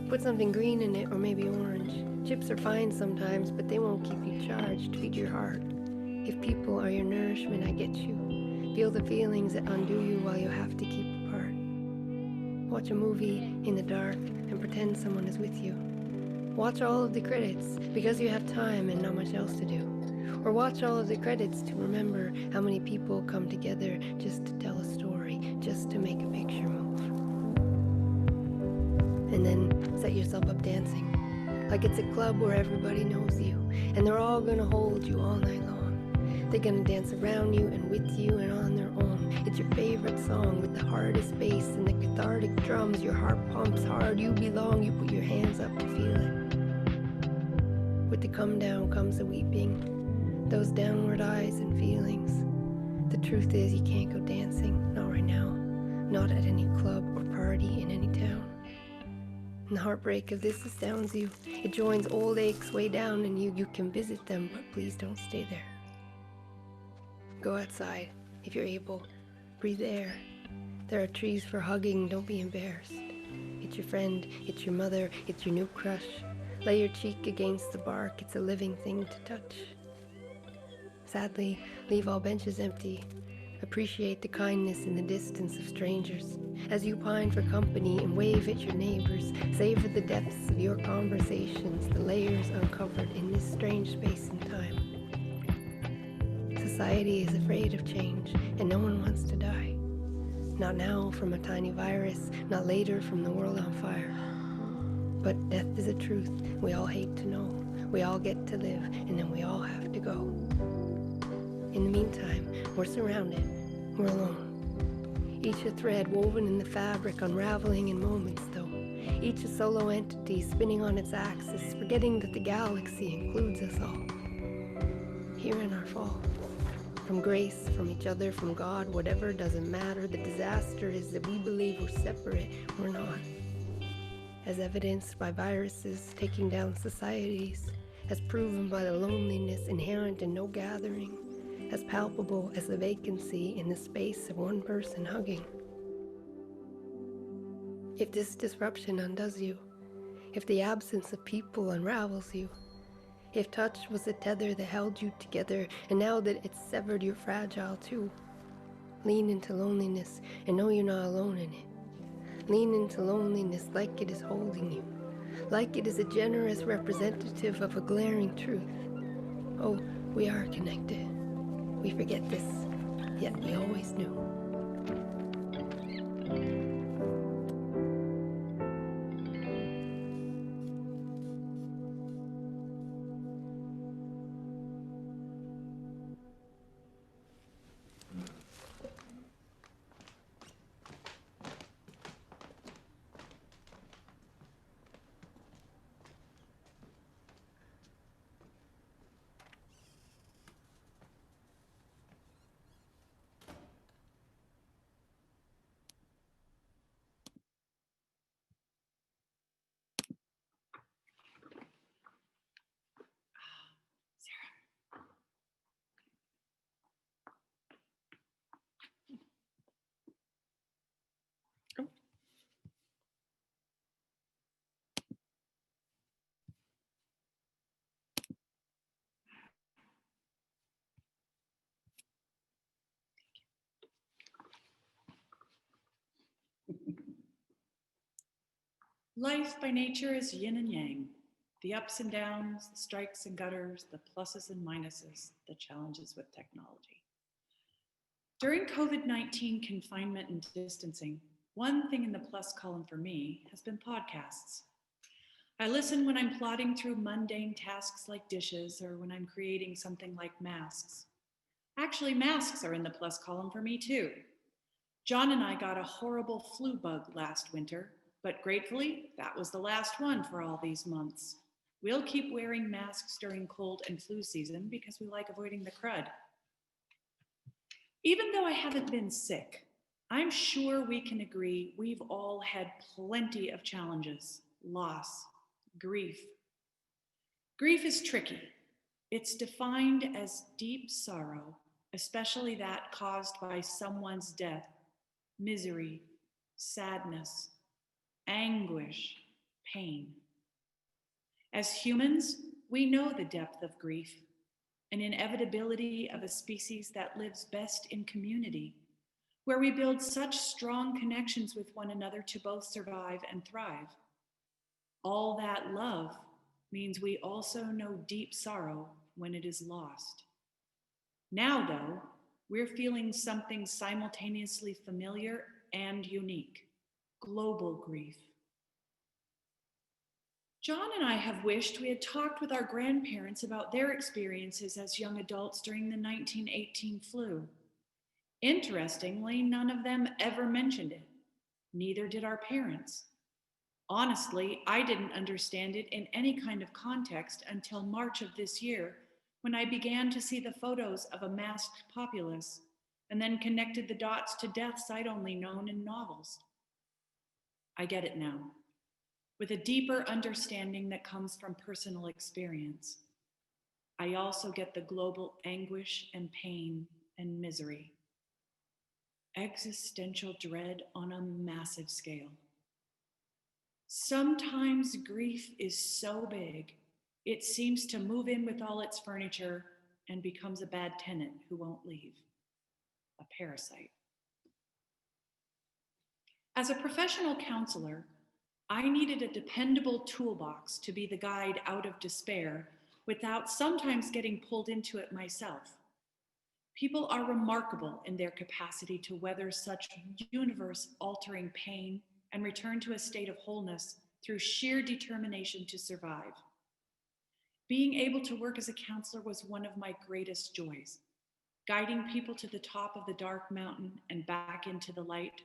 Put something green in it, or maybe orange. Chips are fine sometimes, but they won't keep you charged. Feed your heart. If people are your nourishment, I get you. Feel the feelings that undo you while you have to keep apart. Watch a movie in the dark and pretend someone is with you. Watch all of the credits because you have time and not much else to do. Or watch all of the credits to remember how many people come together just to tell a story, just to make a picture move. And then set yourself up dancing, like it's a club where everybody knows you, and they're all gonna hold you all night long. They're gonna dance around you and with you and on their own. It's your favorite song with the hardest bass and the cathartic drums. Your heart pumps hard, you belong, you put your hands up to feel it. With the come down comes the weeping, those downward eyes and feelings. The truth is you can't go dancing, not right now, not at any club or party in any town. And the heartbreak of this astounds you. It joins old aches way down in you. You can visit them, but please don't stay there. Go outside, if you're able. Breathe air. There are trees for hugging, don't be embarrassed. It's your friend, it's your mother, it's your new crush. Lay your cheek against the bark, it's a living thing to touch. Sadly, leave all benches empty. Appreciate the kindness in the distance of strangers. As you pine for company and wave at your neighbors, savor the depths of your conversations, the layers uncovered in this strange space and time. Society is afraid of change, and no one wants to die. Not now from a tiny virus, not later from the world on fire. But death is a truth we all hate to know. We all get to live, and then we all have to go. In the meantime, we're surrounded, we're alone. Each a thread woven in the fabric, unraveling in moments though. Each a solo entity spinning on its axis, forgetting that the galaxy includes us all. Here in our fall. From grace, from each other, from God, whatever doesn't matter. The disaster is that we believe we're separate, we're not. As evidenced by viruses taking down societies, as proven by the loneliness inherent in no gathering, as palpable as the vacancy in the space of one person hugging. If this disruption undoes you, if the absence of people unravels you, if touch was the tether that held you together, and now that it's severed, you're fragile too. Lean into loneliness and know you're not alone in it. Lean into loneliness like it is holding you, like it is a generous representative of a glaring truth. Oh, we are connected. We forget this, yet we always knew. Life by nature is yin and yang, the ups and downs, the strikes and gutters, the pluses and minuses, the challenges with technology. During COVID-19 confinement and distancing, one thing in the plus column for me has been podcasts. I listen when I'm plodding through mundane tasks like dishes or when I'm creating something like masks. Actually, masks are in the plus column for me too. John and I got a horrible flu bug last winter, but gratefully, that was the last one for all these months. We'll keep wearing masks during cold and flu season because we like avoiding the crud. Even though I haven't been sick, I'm sure we can agree we've all had plenty of challenges, loss, grief. Grief is tricky. It's defined as deep sorrow, especially that caused by someone's death, misery, sadness, anguish, pain. As humans, we know the depth of grief, an inevitability of a species that lives best in community, where we build such strong connections with one another to both survive and thrive. All that love means we also know deep sorrow when it is lost. Now, though, we're feeling something simultaneously familiar and unique: global grief. John and I have wished we had talked with our grandparents about their experiences as young adults during the 1918 flu. Interestingly, none of them ever mentioned it. Neither did our parents. Honestly, I didn't understand it in any kind of context until March of this year, when I began to see the photos of a masked populace and then connected the dots to deaths I'd only known in novels. I get it now, with a deeper understanding that comes from personal experience. I also get the global anguish and pain and misery. Existential dread on a massive scale. Sometimes grief is so big, it seems to move in with all its furniture and becomes a bad tenant who won't leave. A parasite. As a professional counselor, I needed a dependable toolbox to be the guide out of despair without sometimes getting pulled into it myself. People are remarkable in their capacity to weather such universe-altering pain and return to a state of wholeness through sheer determination to survive. Being able to work as a counselor was one of my greatest joys, guiding people to the top of the dark mountain and back into the light,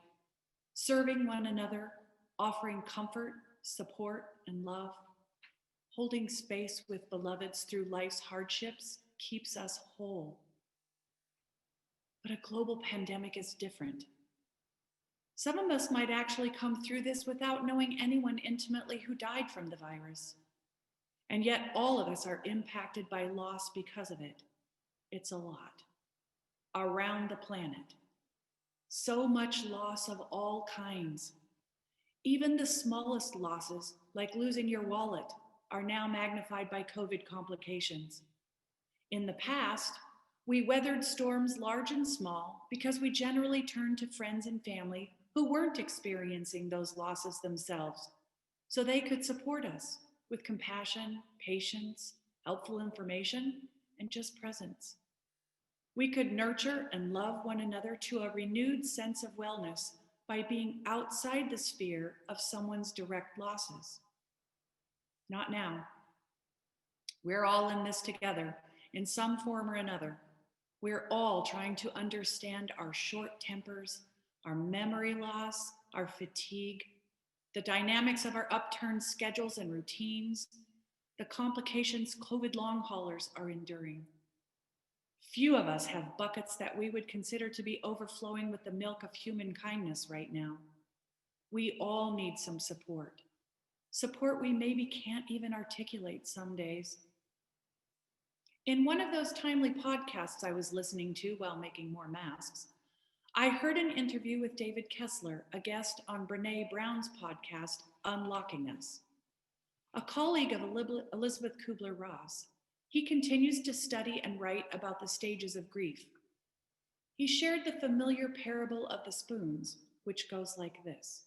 serving one another, offering comfort, support, and love. Holding space with beloveds through life's hardships keeps us whole. But a global pandemic is different. Some of us might actually come through this without knowing anyone intimately who died from the virus. And yet all of us are impacted by loss because of it. It's a lot. Around the planet. So much loss of all kinds. Even the smallest losses, like losing your wallet, are now magnified by COVID complications. In the past, we weathered storms large and small because we generally turned to friends and family who weren't experiencing those losses themselves, so they could support us with compassion, patience, helpful information, and just presence. We could nurture and love one another to a renewed sense of wellness by being outside the sphere of someone's direct losses. Not now. We're all in this together in some form or another. We're all trying to understand our short tempers, our memory loss, our fatigue, the dynamics of our upturned schedules and routines, the complications COVID long haulers are enduring. Few of us have buckets that we would consider to be overflowing with the milk of human kindness right now. We all need some support. Support we maybe can't even articulate some days. In one of those timely podcasts I was listening to while making more masks, I heard an interview with David Kessler, a guest on Brene Brown's podcast, Unlocking Us. A colleague of Elizabeth Kubler-Ross, he continues to study and write about the stages of grief. He shared the familiar parable of the spoons, which goes like this.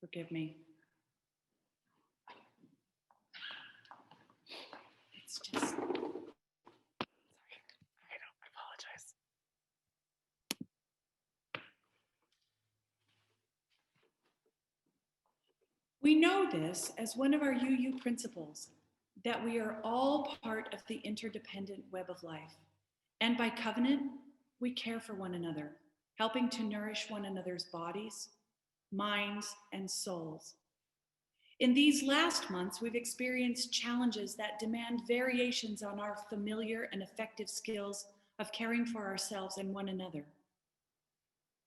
Forgive me. It's just, sorry. I apologize. We know this as one of our UU principles, that we are all part of the interdependent web of life. And by covenant, we care for one another, helping to nourish one another's bodies, minds, and souls. In these last months, we've experienced challenges that demand variations on our familiar and effective skills of caring for ourselves and one another.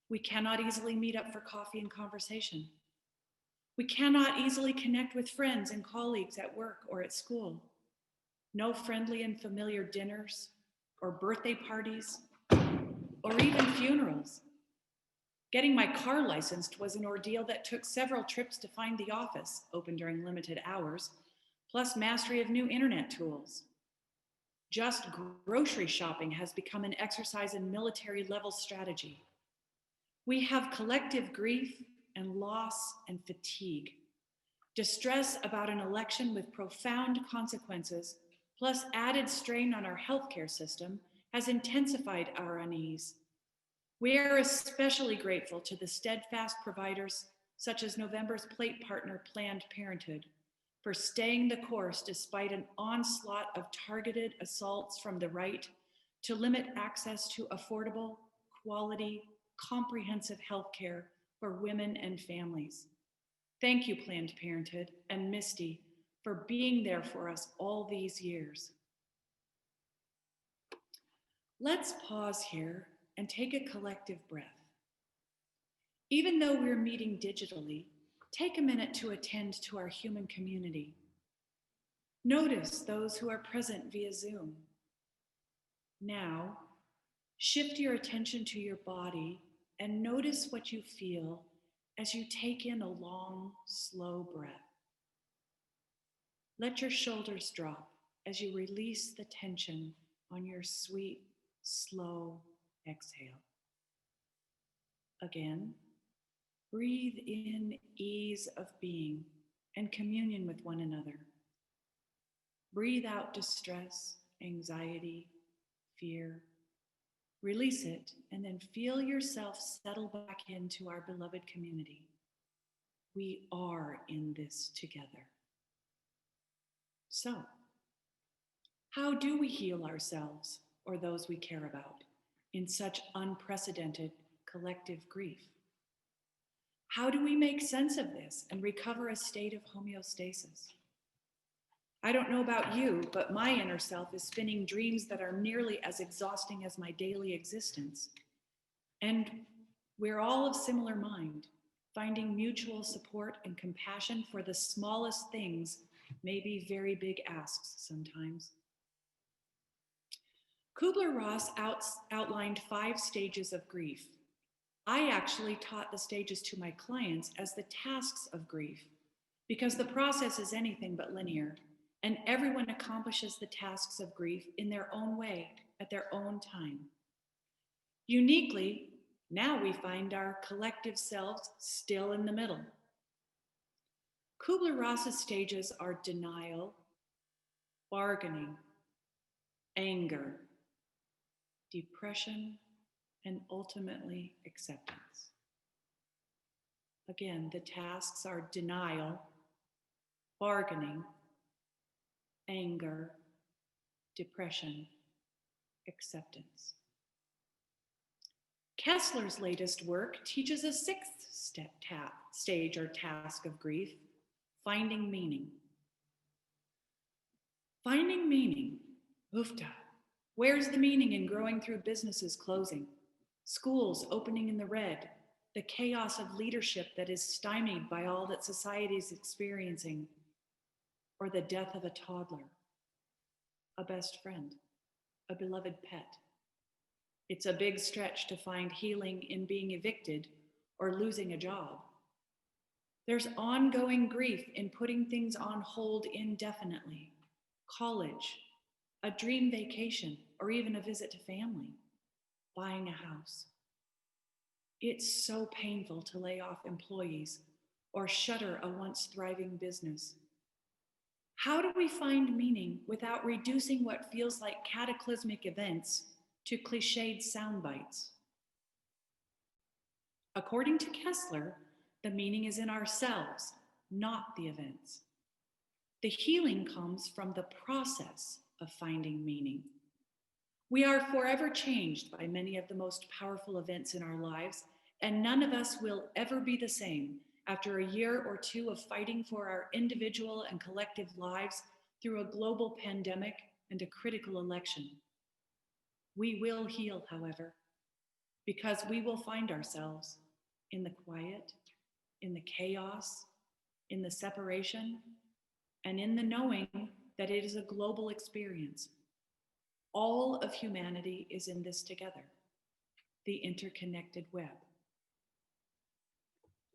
We cannot easily meet up for coffee and conversation. We cannot easily connect with friends and colleagues at work or at school. No friendly and familiar dinners or birthday parties or even funerals. Getting my car licensed was an ordeal that took several trips to find the office, open during limited hours, plus mastery of new internet tools. Just grocery shopping has become an exercise in military level strategy. We have collective grief and loss and fatigue, distress about an election with profound consequences, plus added strain on our healthcare system has intensified our unease. We are especially grateful to the steadfast providers, such as November's plate partner, Planned Parenthood, for staying the course despite an onslaught of targeted assaults from the right to limit access to affordable, quality, comprehensive healthcare for women and families. Thank you, Planned Parenthood and Misty, for being there for us all these years. Let's pause here and take a collective breath. Even though we're meeting digitally, take a minute to attend to our human community. Notice those who are present via Zoom. Now, shift your attention to your body and notice what you feel as you take in a long, slow breath. Let your shoulders drop as you release the tension on your sweet, slow exhale. Again, breathe in ease of being and communion with one another. Breathe out distress, anxiety, fear. Release it and then feel yourself settle back into our beloved community. We are in this together. So, how do we heal ourselves or those we care about in such unprecedented collective grief? How do we make sense of this and recover a state of homeostasis? I don't know about you, but my inner self is spinning dreams that are nearly as exhausting as my daily existence. And we're all of similar mind, finding mutual support and compassion for the smallest things may be very big asks sometimes. Kubler-Ross outlined 5 stages of grief. I actually taught the stages to my clients as the tasks of grief, because the process is anything but linear, and everyone accomplishes the tasks of grief in their own way, at their own time. Uniquely, now we find our collective selves still in the middle. Kubler-Ross's stages are denial, bargaining, anger, depression, and ultimately acceptance. Again, the tasks are denial, bargaining, anger, depression, acceptance. Kessler's latest work teaches a 6th stage or task of grief, finding meaning. Finding meaning, oofta. Where's the meaning in growing through businesses closing, schools opening in the red, the chaos of leadership that is stymied by all that society is experiencing, or the death of a toddler, a best friend, a beloved pet? It's a big stretch to find healing in being evicted or losing a job. There's ongoing grief in putting things on hold indefinitely. College, a dream vacation, or even a visit to family, buying a house. It's so painful to lay off employees or shutter a once thriving business. How do we find meaning without reducing what feels like cataclysmic events to cliched sound bites? According to Kessler, the meaning is in ourselves, not the events. The healing comes from the process of finding meaning. We are forever changed by many of the most powerful events in our lives, and none of us will ever be the same after a year or 2 of fighting for our individual and collective lives through a global pandemic and a critical election. We will heal, however, because we will find ourselves in the quiet, in the chaos, in the separation, and in the knowing that it is a global experience. All of humanity is in this together, the interconnected web.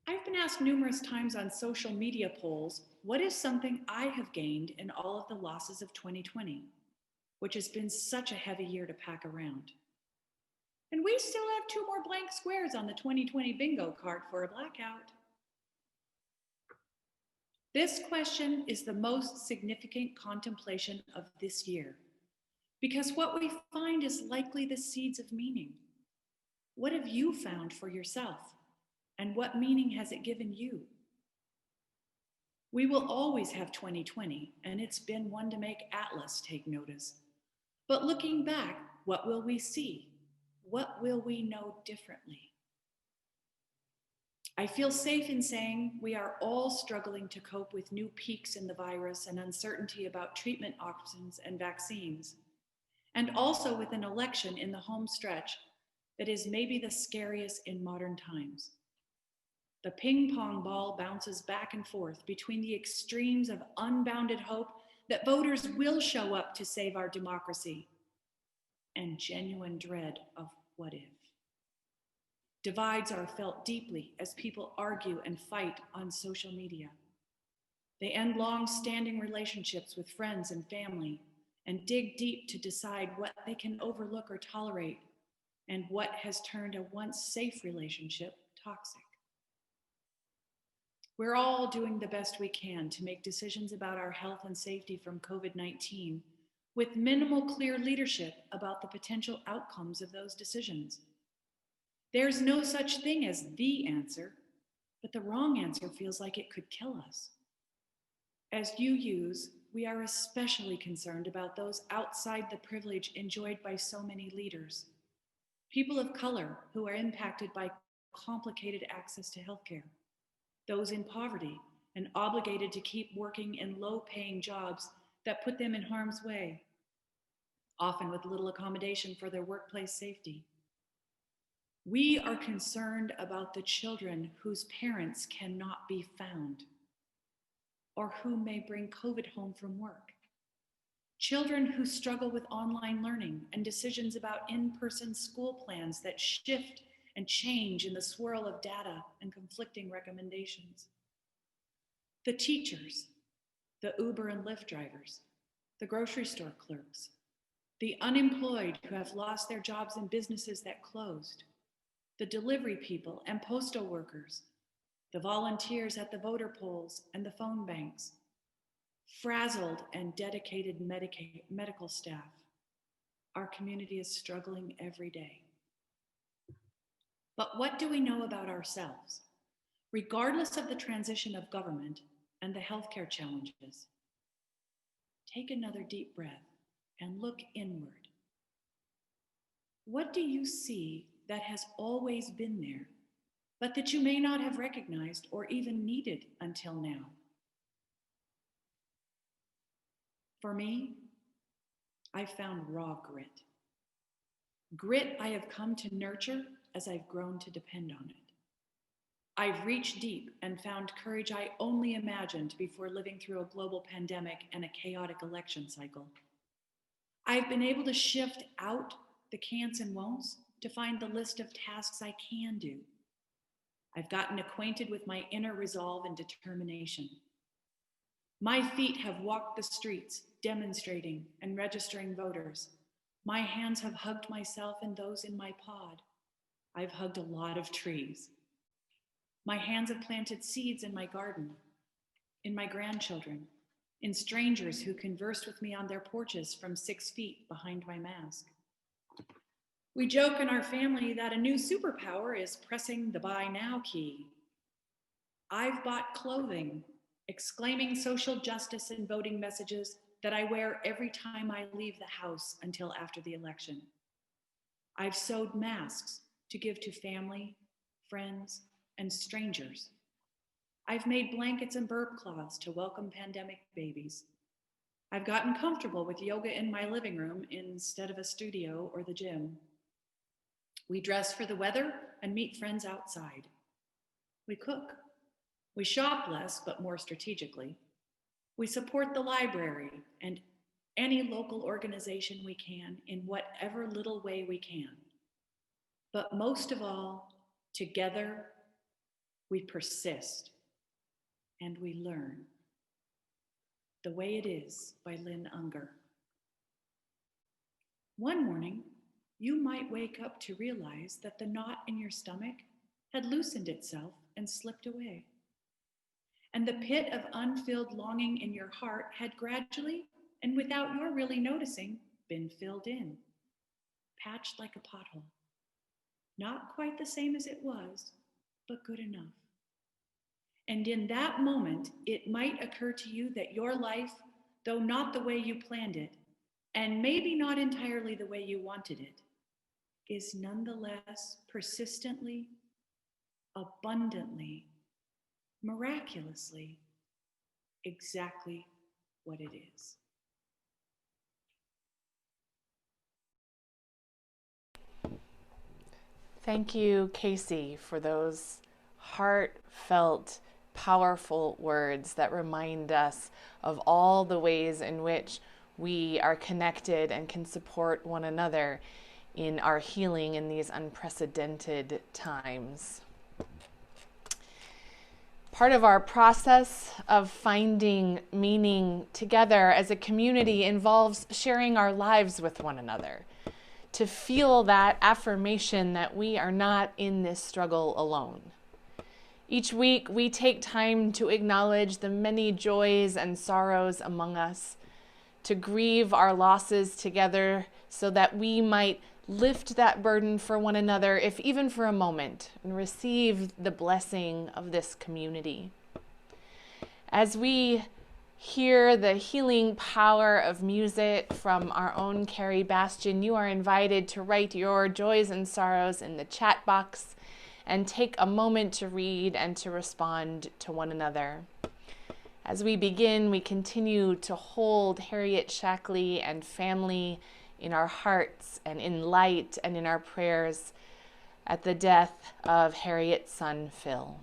I've been asked numerous times on social media polls, what is something I have gained in all of the losses of 2020, which has been such a heavy year to pack around. And we still have 2 more blank squares on the 2020 bingo card for a blackout. This question is the most significant contemplation of this year, because what we find is likely the seeds of meaning. What have you found for yourself? And what meaning has it given you? We will always have 2020, and it's been one to make Atlas take notice. But looking back, what will we see? What will we know differently? I feel safe in saying we are all struggling to cope with new peaks in the virus and uncertainty about treatment options and vaccines, and also with an election in the home stretch that is maybe the scariest in modern times. The ping pong ball bounces back and forth between the extremes of unbounded hope that voters will show up to save our democracy, and genuine dread of what if. Divides are felt deeply as people argue and fight on social media. They end long-standing relationships with friends and family and dig deep to decide what they can overlook or tolerate and what has turned a once safe relationship toxic. We're all doing the best we can to make decisions about our health and safety from COVID-19 with minimal clear leadership about the potential outcomes of those decisions. There's no such thing as the answer, but the wrong answer feels like it could kill us. As UUs, we are especially concerned about those outside the privilege enjoyed by so many leaders. People of color who are impacted by complicated access to healthcare. Those in poverty and obligated to keep working in low-paying jobs that put them in harm's way, often with little accommodation for their workplace safety. We are concerned about the children whose parents cannot be found, or who may bring COVID home from work. Children who struggle with online learning and decisions about in-person school plans that shift and change in the swirl of data and conflicting recommendations. The teachers, the Uber and Lyft drivers, the grocery store clerks, the unemployed who have lost their jobs in businesses that closed, the delivery people and postal workers, the volunteers at the voter polls and the phone banks, frazzled and dedicated medical staff. Our community is struggling every day. But what do we know about ourselves? Regardless of the transition of government and the healthcare challenges, take another deep breath and look inward. What do you see that has always been there, but that you may not have recognized or even needed until now? For me, I found raw grit. Grit I have come to nurture as I've grown to depend on it. I've reached deep and found courage I only imagined before living through a global pandemic and a chaotic election cycle. I've been able to shift out the can'ts and won'ts to find the list of tasks I can do. I've gotten acquainted with my inner resolve and determination. My feet have walked the streets, demonstrating and registering voters. My hands have hugged myself and those in my pod. I've hugged a lot of trees. My hands have planted seeds in my garden, in my grandchildren, in strangers who conversed with me on their porches from 6 feet behind my mask. We joke in our family that a new superpower is pressing the buy now key. I've bought clothing, exclaiming social justice and voting messages that I wear every time I leave the house until after the election. I've sewed masks to give to family, friends, and strangers. I've made blankets and burp cloths to welcome pandemic babies. I've gotten comfortable with yoga in my living room instead of a studio or the gym. We dress for the weather and meet friends outside. We cook. We shop less, but more strategically. We support the library and any local organization we can in whatever little way we can. But most of all, together, we persist and we learn. The Way It Is by Lynn Unger. One morning, you might wake up to realize that the knot in your stomach had loosened itself and slipped away. And the pit of unfilled longing in your heart had gradually, and without your really noticing, been filled in, patched like a pothole. Not quite the same as it was, but good enough. And in that moment, it might occur to you that your life, though not the way you planned it, and maybe not entirely the way you wanted it, is nonetheless persistently, abundantly, miraculously, exactly what it is. Thank you, Kacee, for those heartfelt, powerful words that remind us of all the ways in which we are connected and can support one another in our healing in these unprecedented times. Part of our process of finding meaning together as a community involves sharing our lives with one another, to feel that affirmation that we are not in this struggle alone. Each week, we take time to acknowledge the many joys and sorrows among us, to grieve our losses together so that we might lift that burden for one another, if even for a moment, and receive the blessing of this community. As we hear the healing power of music from our own Carrie Bastian, you are invited to write your joys and sorrows in the chat box and take a moment to read and to respond to one another. As we begin, we continue to hold Harriet Shackley and family in our hearts and in light and in our prayers at the death of Harriet's son, Phil.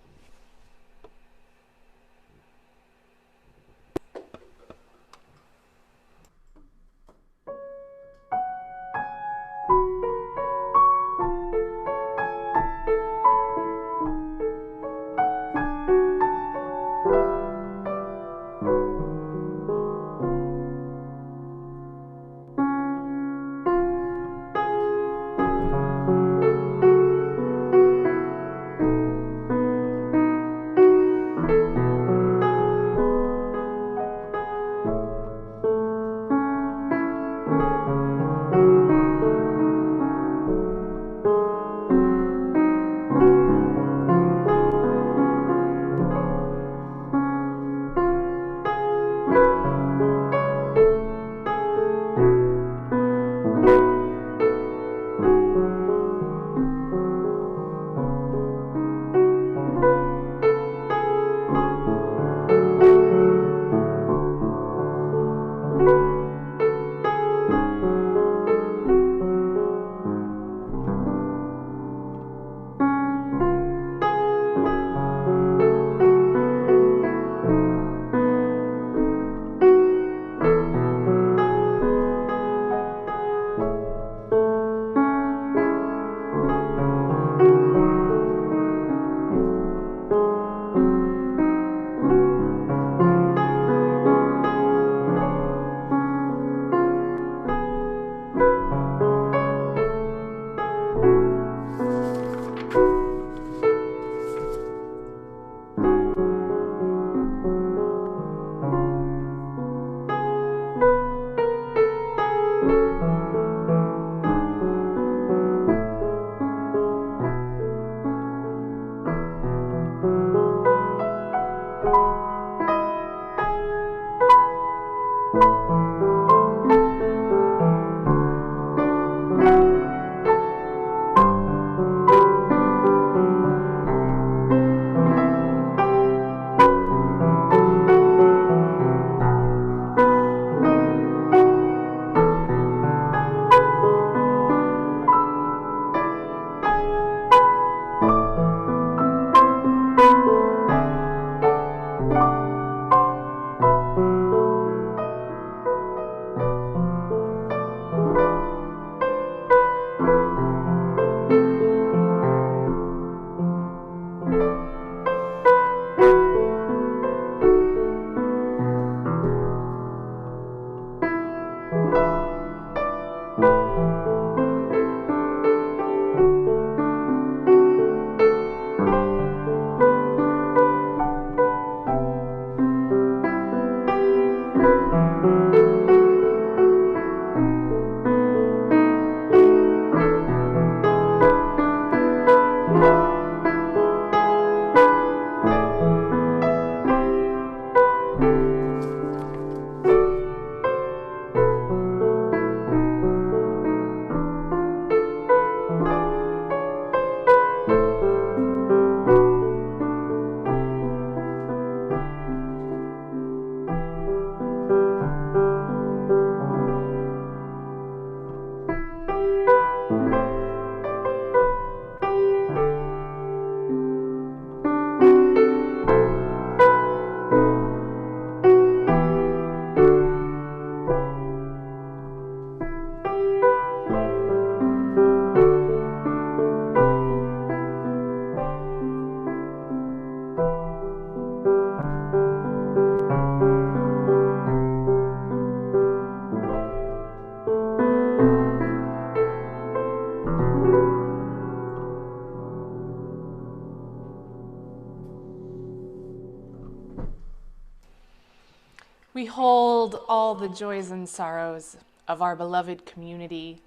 We hold all the joys and sorrows of our beloved community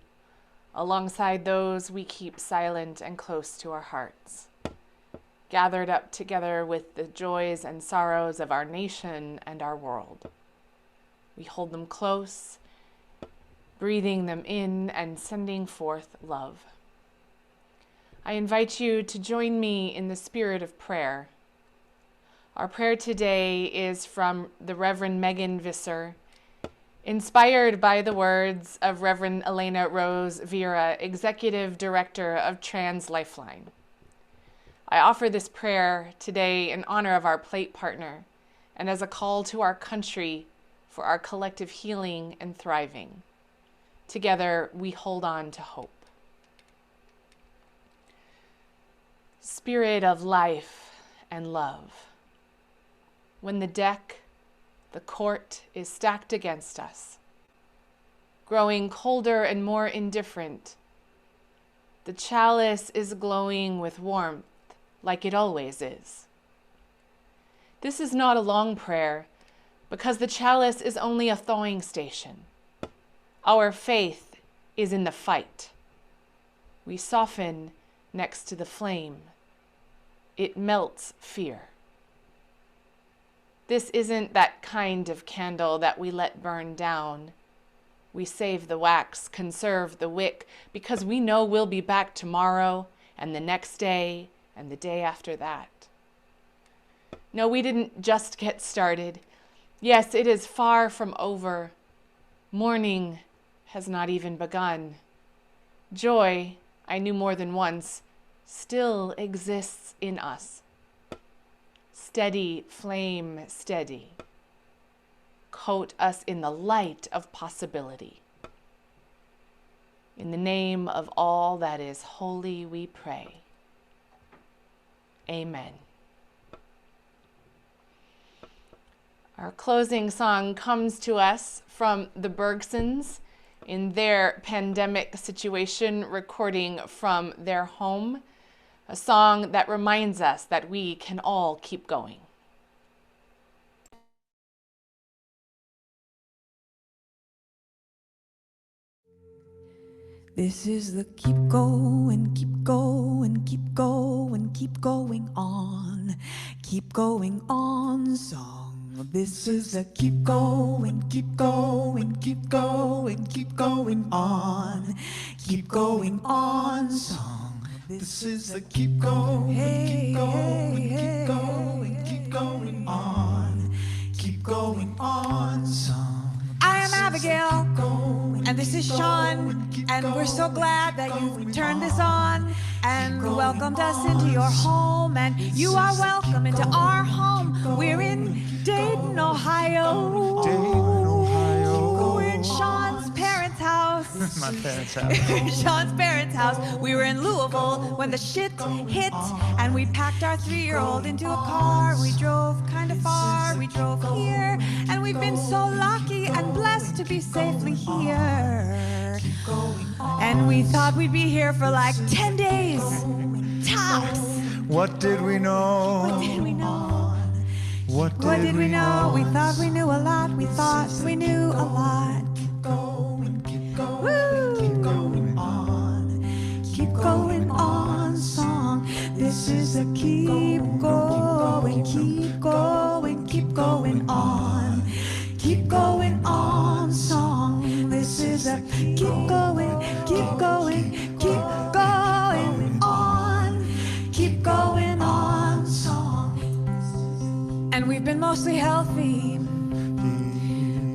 alongside those we keep silent and close to our hearts, gathered up together with the joys and sorrows of our nation and our world. We hold them close, breathing them in and sending forth love. I invite you to join me in the spirit of prayer. Our prayer today is from the Reverend Megan Visser, inspired by the words of Reverend Elena Rose Vera, Executive Director of Trans Lifeline. I offer this prayer today in honor of our plate partner and as a call to our country for our collective healing and thriving. Together, we hold on to hope. Spirit of life and love. When the deck, the court, is stacked against us, growing colder and more indifferent, the chalice is glowing with warmth like it always is. This is not a long prayer because the chalice is only a thawing station. Our faith is in the fight. We soften next to the flame. It melts fear. This isn't that kind of candle that we let burn down. We save the wax, conserve the wick, because we know we'll be back tomorrow and the next day and the day after that. No, we didn't just get started. Yes, it is far from over. Morning has not even begun. Joy, I knew more than once, still exists in us. Steady flame, steady. Coat us in the light of possibility. In the name of all that is holy, we pray. Amen. Our closing song comes to us from the Bergsons in their pandemic situation, recording from their home, a song that reminds us that we can all keep going. This is the keep going, keep going, keep going, keep going on song. This is the keep going, keep going, keep going, keep going on song. This is the keep going, keep going, keep going, keep going on song. I am Abigail, and this is Sean, and we're so glad that you've turned this on and welcomed us into your home, and you are welcome into our home. We're in Dayton, Ohio. We're in Sean's parents' house. My parents' house. Sean's parents' house. We were in Louisville when the shit hit, and we packed our 3-year-old into a car. We drove kind of far. We drove here, and we've been so lucky and blessed to be safely here. And we thought we'd be here for like 10 days, tops. What did we know? What did we know? What What did we know? We thought we knew a lot. We thought we knew a lot. Keep going, keep going, Woo! keep going on. Keep going on song. This is a keep going, keep going, keep going on. Keep going on song. This is a keep going, keep going, keep going on. Keep going on song. And we've been mostly healthy.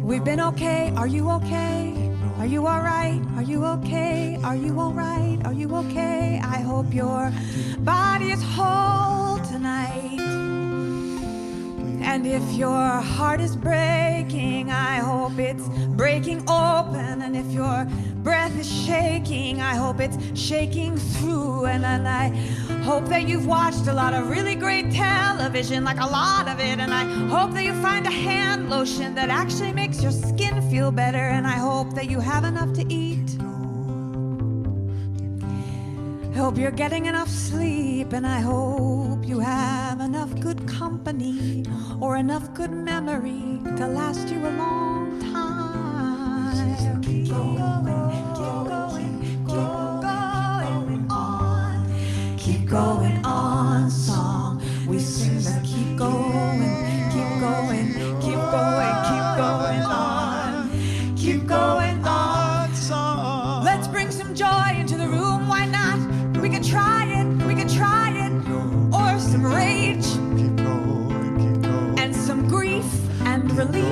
We've been okay. Are you okay? Are you all right? Are you okay? Are you all right? Are you okay? I hope your body is whole tonight. And if your heart is breaking, I hope it's breaking open. And if your breath is shaking, I hope it's shaking through. And I hope that you've watched a lot of really great television, like a lot of it. And I hope that you find a hand lotion that actually makes your skin feel better. And I hope that you have enough to eat. I hope you're getting enough sleep. And I hope you have enough good company or enough good memory to last you a long time. Keep going, keep going, keep going on. Keep going on, song. We sing the keep going, keep going, keep going, keep going on. Keep going on, song. Let's bring some joy into the room, why not? We can try it, we can try it. Or some rage, and some grief and relief.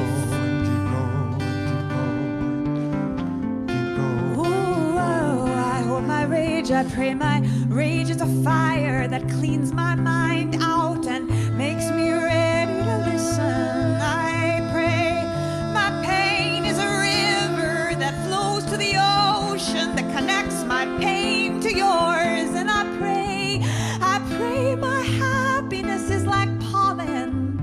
Ooh, I hold my rage, I pray my rage is a fire that cleans my mind out and makes me ready to listen. I pray my pain is a river that flows to the ocean that connects my pain to yours. And I pray my happiness is like pollen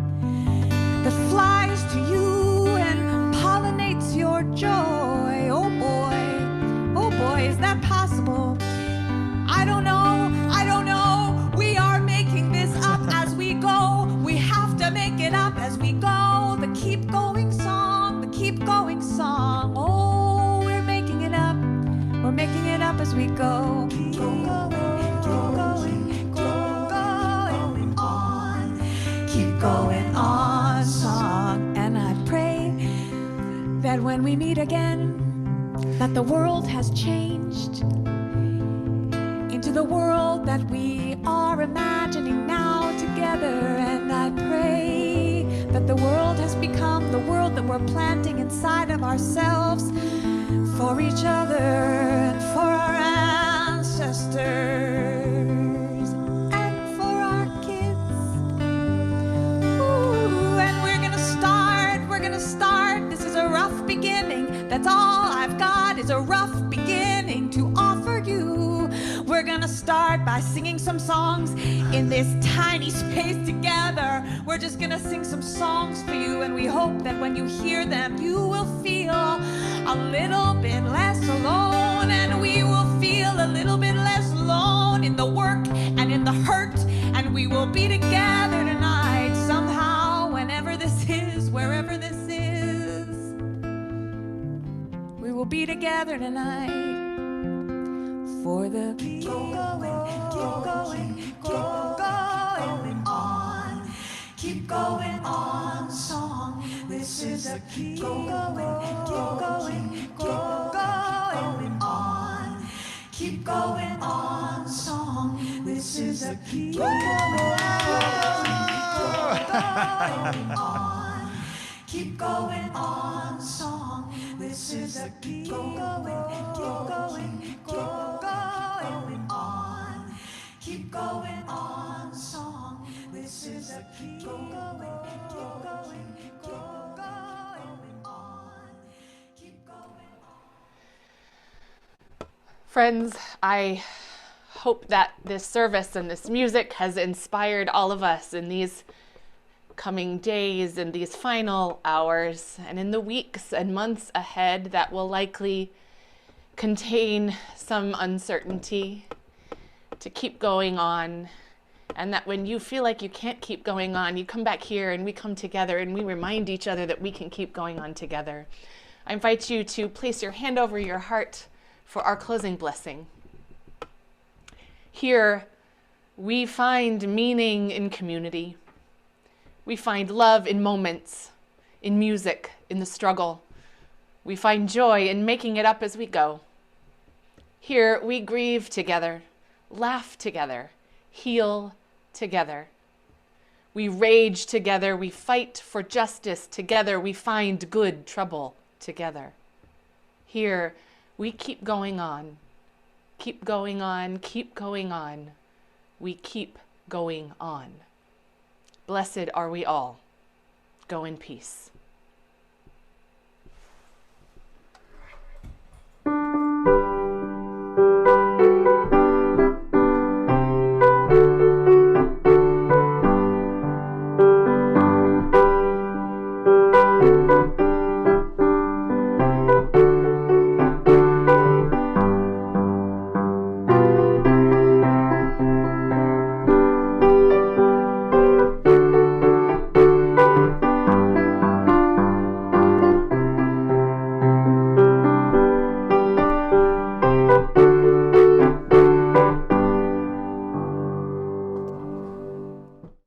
that flies to you and pollinates your joy. Oh boy, is that possible? I don't know, we are making this up as we go. We have to make it up as we go. The keep going song, the keep going song. Oh, we're making it up as we go. Keep going, keep going on, song. And I pray that when we meet again, that the world has changed into the world that we are imagining now together. And I pray that the world has become the world that we're planting inside of ourselves for each other and for our ancestors and for our kids. Ooh, and we're gonna start. This is a rough beginning. That's all I've got is a rough beginning to offer you. We're gonna start by singing some songs in this tiny space together. We're just gonna sing some songs for you, and we hope that when you hear them, you will feel a little bit less alone, and we will feel a little bit less alone in the work and in the hurt, and we will be together tonight somehow, whenever this is, wherever this is. We will be together tonight for the keep going on. Keep going on, song. This is a keep going on. Keep going on, song. This is a keep going on. Keep going on, song. This is a keep going on. Keep going on, song. This is a keep going on. Keep going on. Friends, I hope that this service and this music has inspired all of us in these coming days and these final hours and in the weeks and months ahead that will likely contain some uncertainty, to keep going on, and that when you feel like you can't keep going on, you come back here and we come together and we remind each other that we can keep going on together. I invite you to place your hand over your heart for our closing blessing. Here, we find meaning in community. We find love in moments, in music, in the struggle. We find joy in making it up as we go. Here, we grieve together, laugh together, heal together. We rage together, we fight for justice together, we find good trouble together. Here, we keep going on, keep going on, keep going on. We keep going on. Blessed are we all. Go in peace.